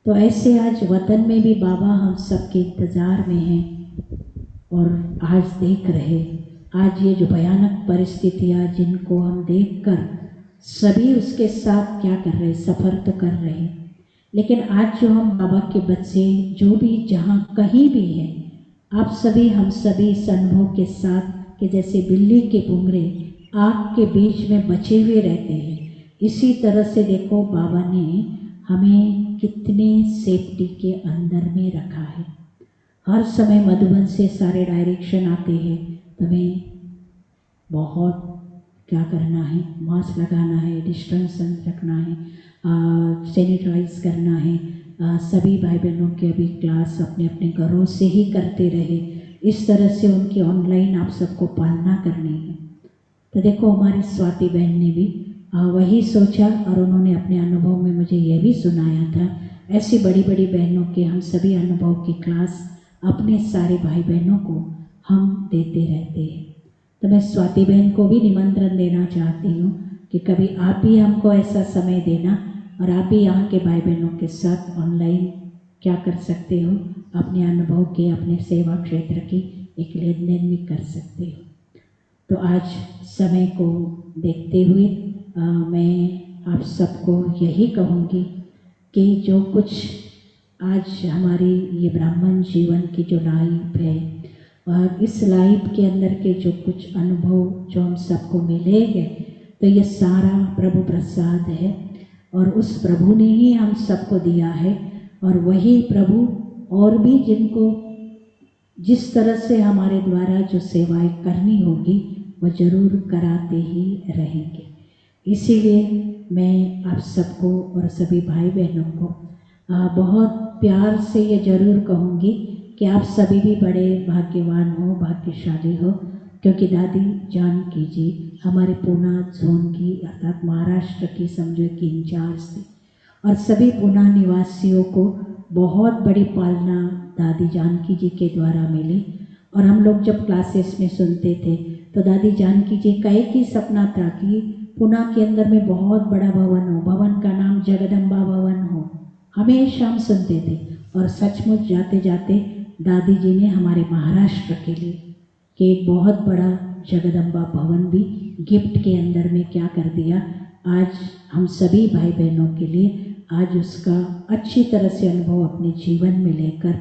तो ऐसे आज वतन में भी बाबा हम सबके इंतज़ार में हैं, और आज देख रहे, आज ये जो भयानक परिस्थितियाँ जिनको हम देखकर सभी उसके साथ क्या कर रहे, सफ़र तो कर रहे हैं, लेकिन आज जो हम बाबा के बच्चे जो भी जहाँ कहीं भी हैं, आप सभी हम सभी इस अनुभव के साथ कि जैसे बिल्ली के पुंगरे आग के बीच में बचे हुए रहते हैं, इसी तरह से देखो बाबा ने हमें कितने सेफ्टी के अंदर में रखा है। हर समय मधुबन से सारे डायरेक्शन आते हैं, तुम्हें बहुत क्या करना है, मास्क लगाना है, डिस्टेंस रखना है, सैनिटाइज करना है। सभी भाई बहनों के अभी क्लास अपने अपने घरों से ही करते रहे, इस तरह से उनकी ऑनलाइन आप सबको पालना करनी है। तो देखो हमारी स्वाति बहन ने भी वही सोचा, और उन्होंने अपने अनुभव में मुझे ये भी सुनाया था। ऐसी बड़ी बड़ी बहनों के हम सभी अनुभव की क्लास अपने सारे भाई बहनों को हम देते रहते हैं। तो मैं स्वाति बहन को भी निमंत्रण देना चाहती हूँ कि कभी आप भी हमको ऐसा समय देना, और आप भी यहाँ के भाई बहनों के साथ ऑनलाइन क्या कर सकते हो, अपने अनुभव के, अपने सेवा क्षेत्र की एक लेन देन भी कर सकते हो। तो आज समय को देखते हुए मैं आप सबको यही कहूँगी कि जो कुछ आज हमारी ये ब्राह्मण जीवन की जो लाइफ है और इस लाइफ के अंदर के जो कुछ अनुभव जो हम सबको मिले हैं, तो ये सारा प्रभु प्रसाद है और उस प्रभु ने ही हम सबको दिया है। और वही प्रभु और भी जिनको जिस तरह से हमारे द्वारा जो सेवाएं करनी होगी वो जरूर कराते ही रहेंगे। इसीलिए मैं आप सबको और सभी भाई बहनों को बहुत प्यार से ये जरूर कहूँगी कि आप सभी भी बड़े भाग्यवान हो, भाग्यशाली हो, क्योंकि दादी जानकी जी हमारे पूना जोन की अर्थात महाराष्ट्र की समझो की इंचार्ज थी और सभी पूना निवासियों को बहुत बड़ी पालना दादी जानकी जी के द्वारा मिली। और हम लोग जब क्लासेस में सुनते थे तो दादी जानकी जी का एक ही सपना था कि पूना के अंदर में बहुत बड़ा भवन हो, भवन का नाम जगदम्बा भवन हो, हमेशा हम सुनते थे। और सचमुच जाते जाते दादी जी ने हमारे महाराष्ट्र के लिए कि एक बहुत बड़ा जगदम्बा भवन भी गिफ्ट के अंदर में क्या कर दिया। आज हम सभी भाई बहनों के लिए आज उसका अच्छी तरह से अनुभव अपने जीवन में लेकर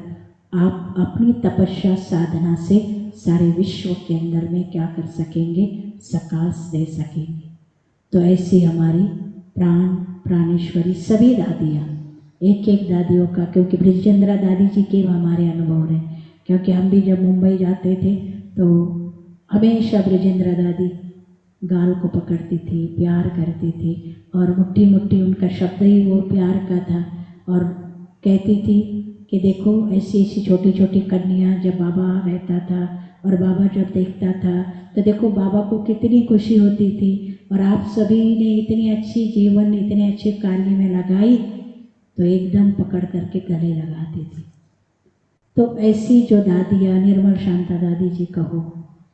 आप अपनी तपस्या साधना से सारे विश्व के अंदर में क्या कर सकेंगे, सकाश दे सकेंगे। तो ऐसी हमारी प्राण प्राणेश्वरी सभी दादियाँ, एक एक दादियों का, क्योंकि ब्रिजचंद्रा दादी जी के हमारे अनुभव रहे, क्योंकि हम भी जब मुंबई जाते थे तो हमेशा ब्रिजेंद्रा दादी गाल को पकड़ती थी, प्यार करती थी और मुट्ठी मुट्ठी उनका शब्द ही वो प्यार का था। और कहती थी कि देखो ऐसी ऐसी छोटी छोटी कन्या जब बाबा रहता था और बाबा जब देखता था तो देखो बाबा को कितनी खुशी होती थी। और आप सभी ने इतनी अच्छी जीवन इतने अच्छे कार्य में लगाई तो एकदम पकड़ करके गले लगाती थी। तो ऐसी जो दादियाँ, निर्मल शांता दादी जी कहो,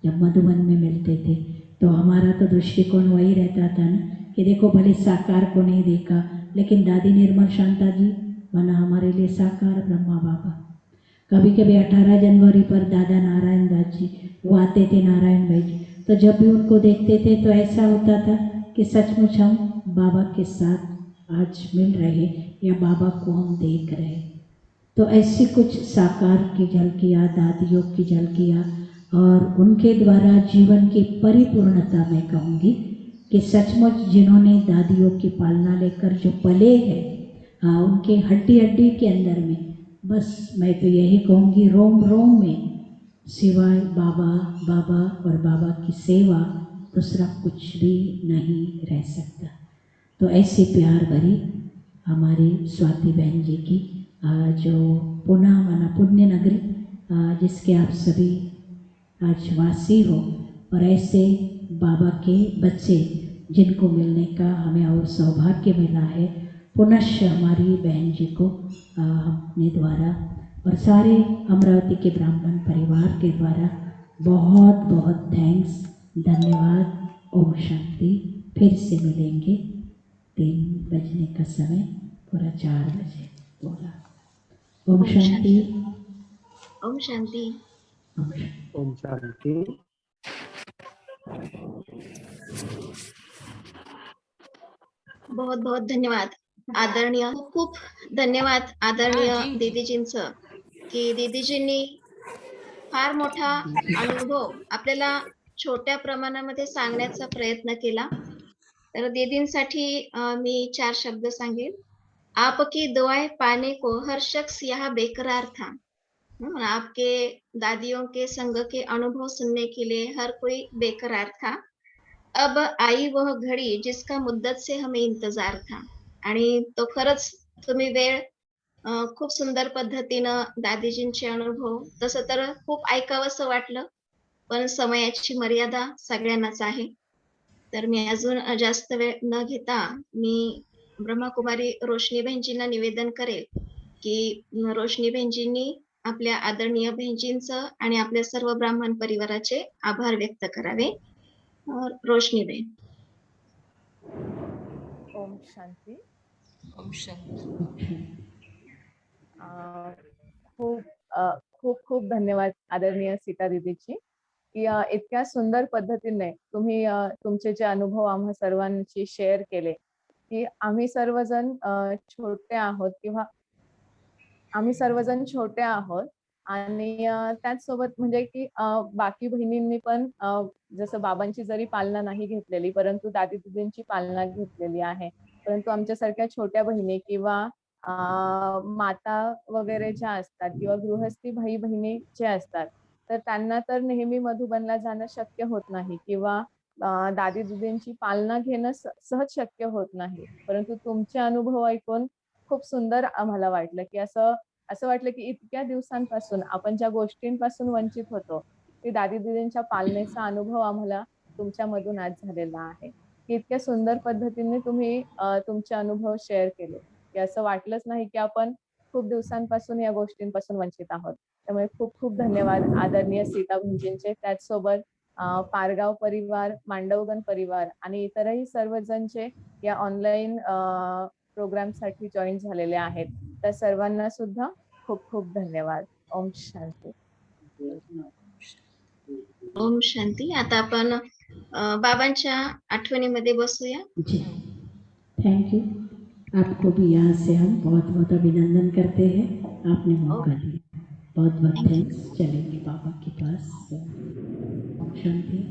जब मधुबन में मिलते थे तो हमारा तो दृष्टिकोण वही रहता था ना कि देखो भले साकार को नहीं देखा लेकिन दादी निर्मल शांता जी बना हमारे लिए साकार ब्रह्मा बाबा। कभी कभी 18 जनवरी पर दादा नारायण दास जी वो आते थे, नारायण भाई जी, तो जब भी उनको देखते थे तो ऐसा होता था कि सचमुच हम बाबा के साथ आज मिल रहे या बाबा को हम देख रहे। तो ऐसी कुछ साकार की झलकियाँ, दादियों की झलकियाँ और उनके द्वारा जीवन की परिपूर्णता मैं कहूँगी कि सचमुच जिन्होंने दादियों की पालना लेकर जो पले हैं, हाँ, उनके हड्डी हड्डी के अंदर में बस मैं तो यही कहूँगी रोम रोम में सिवाय बाबा बाबा और बाबा की सेवा दूसरा कुछ भी नहीं रह सकता। तो ऐसी प्यार भरी हमारी स्वाति बहन जी की जो पुणे माना पुण्य नगरी जिसके आप सभी आज वासी हो और ऐसे बाबा के बच्चे जिनको मिलने का हमें और सौभाग्य मिला है, पुनश्च हमारी बहन जी को अपने द्वारा और सारे अमरावती के ब्राह्मण परिवार के द्वारा बहुत बहुत थैंक्स, धन्यवाद। ओम शांति। फिर से मिलेंगे 3 बजने का समय, पूरा 4 बजे बोला। ओम शांति। ओम शांति। ओम शांति। बहुत बहुत धन्यवाद आदरणीय, खूप धन्यवाद आदरणीय दीदीजींचं की दीदीजींनी फार मोठा अनुभव आपल्याला छोट्या प्रमाणामध्ये सांगण्याचा प्रयत्न केला। तर दीदींसाठी मी 4 शब्द सांगेन। आपकी दुआएं पाने को हर शख्स यहाँ बेकरार था। आपके दादियों के संग के अनुभव सुनने के लिए हर कोई बेकरार था। अब आई वह घडी जिसका मुद्दत से हमें इंतजार था। आणि तो खरंच तुम्ही वेळ खूप सुंदर पद्धतीनं दादीजींचे अनुभव तसं तर खूप ऐकावंसं वाटलं, पण समयाची मर्यादा सगळ्यांनाच आहे. तर मी अजून जास्त वेळ न घेता मी ब्रह्मकुमारी रोशनी बहिणजींना निवेदन करेल, की रोशनी बहिणजींनी आपल्या आदरणीय बहिणजींचं आणि आपल्या सर्व ब्राह्मण परिवाराचे आभार व्यक्त करावे. रोशनी बहन. ओम शांती. ओम शांती. खूप खूप खूप धन्यवाद आदरणीय सीता दीदीची की इतक्या सुंदर पद्धतीने तुम्ही तुमचे जे अनुभव आम्हा सर्वांशी शेअर केले की आम्ही सर्वजण छोटे आहोत किंवा आम्ही सर्वजण छोटे आहोत आणि त्याचसोबत म्हणजे की बाकी बहिणींनी पण जसं बाबांची जरी पालना नाही घेतलेली, परंतु दादी-दीदींची पालना घेतलेली आहे. परंतु आमच्यासारख्या छोट्या बहिणी किंवा माता वगैरे ज्या असतात किंवा गृहस्थी भाई-बहिणी जे असतात, तर त्यांना तर नेहमी मधुबनला जाणं शक्य होत नाही किंवा दादी-दीदींची पालना घेणं सहज शक्य होत नाही. परंतु तुमचे अनुभव ऐकून खूप सुंदर आम्हाला वाटलं, की असं असं वाटलं, की इतक्या दिवसांपासून आपण ज्या गोष्टींपासून वंचित होतो, ते दादी-दीदींच्या पालनेचा अनुभव आम्हाला तुमच्यामधून आज झालेला आहे. की इतक्या सुंदर पद्धतीने तुम्ही तुमचे अनुभव शेअर केले, की असं वाटलंच नाही, की आपण खूप दिवसांपासून या गोष्टींपासून वंचित आहोत. त्यामुळे खूप खूप धन्यवाद आदरणीय सीता भुंजेंचे. त्याचसोबत पारगाव परिवार, मांडवगण परिवार आणि इतरही सर्वजण जे या ऑनलाईन प्रोग्रामसाठी जॉइन झालेले आहेत. त्या सर्वांना सुद्धा खूप खूप धन्यवाद. ओम शांती. ओम शांती. आता आपण बाबांच्या आठवणीमध्ये बसूया. जी, थैंक यू। आपको भी यहाँ से हम बहुत बहुत अभिनंदन करते हैं, आपने मौका दिया, बहुत बहुत Thank you. थैंक्स। चलेंगे बाबा के पास। ओम शांति।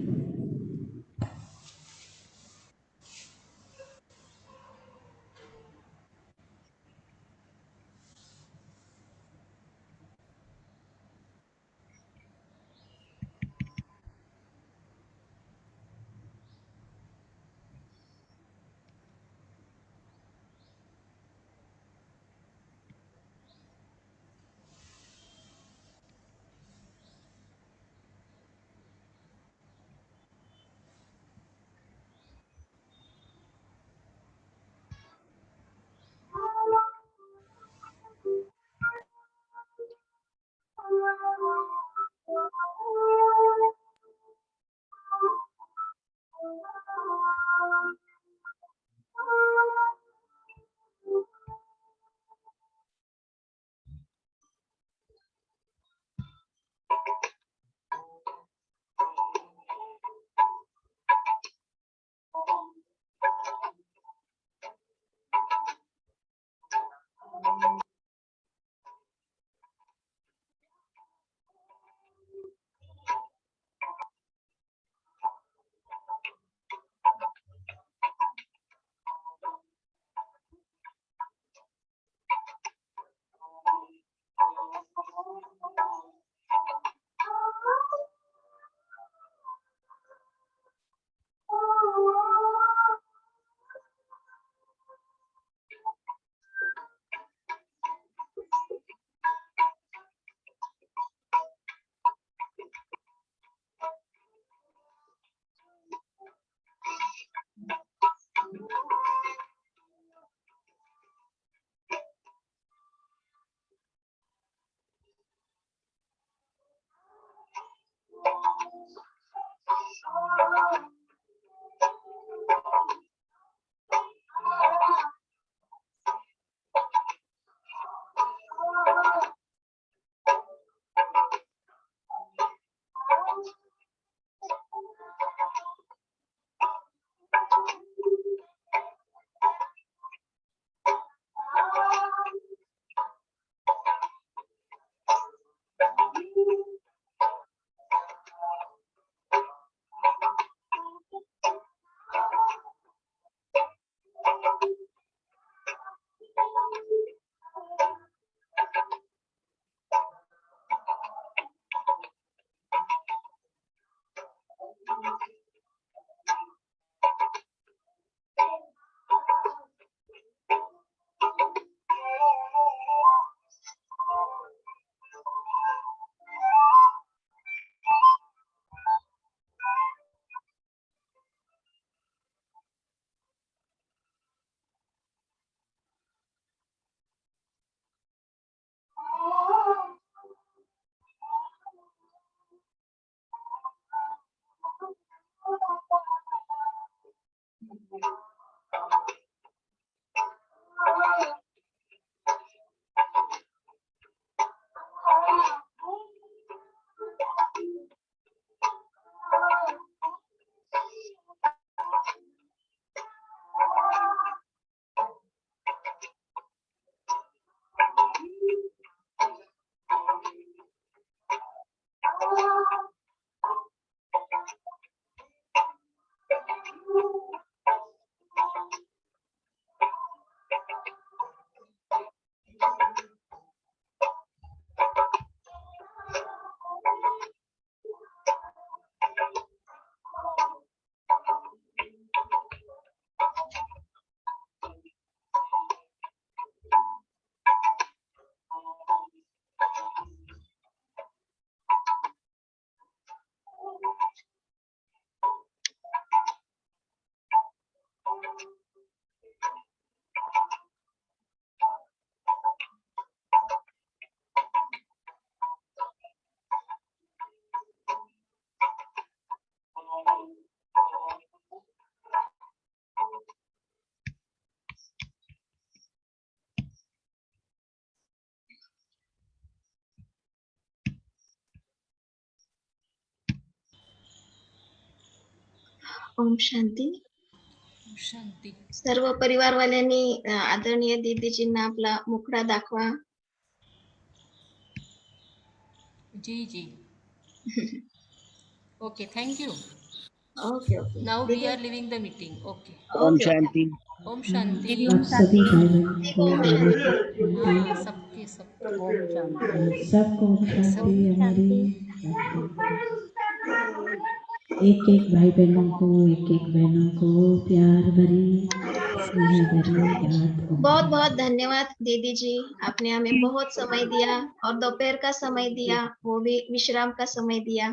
ओम शांती. शांती. सर्व परिवारवाल्यांनी आदरणीय दीदीजींना आपला मुखडा दाखवा. जी जी. Okay, thank you. Okay okay. Now we दीदी are leaving the meeting. Okay. ओम ओके. शांति. Om Shanti. आप सभी भाई बहनों को ओम मेरी शांति. हाँ, शांति, सबके ओम शांति. सबको ओम शांति हमारी एक एक भाई बहनों को, एक एक बहनों को प्यार भरी स्नेह भरी याद. बहुत बहुत धन्यवाद दीदी जी, आपने हमें बहुत समय दिया और दोपहर का समय दिया, वो भी विश्राम का समय दिया.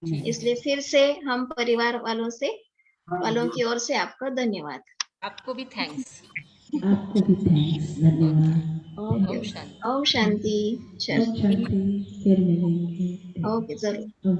इसलिए फिर से हम परिवार वालों की ओर से आपका धन्यवाद. आपको भी थैंक्स. आपको भी थैंक्स, धन्यवाद. ओम शांति. ओम शांति. ओम शांति. फिर मिलेंगे. ओके जरूर.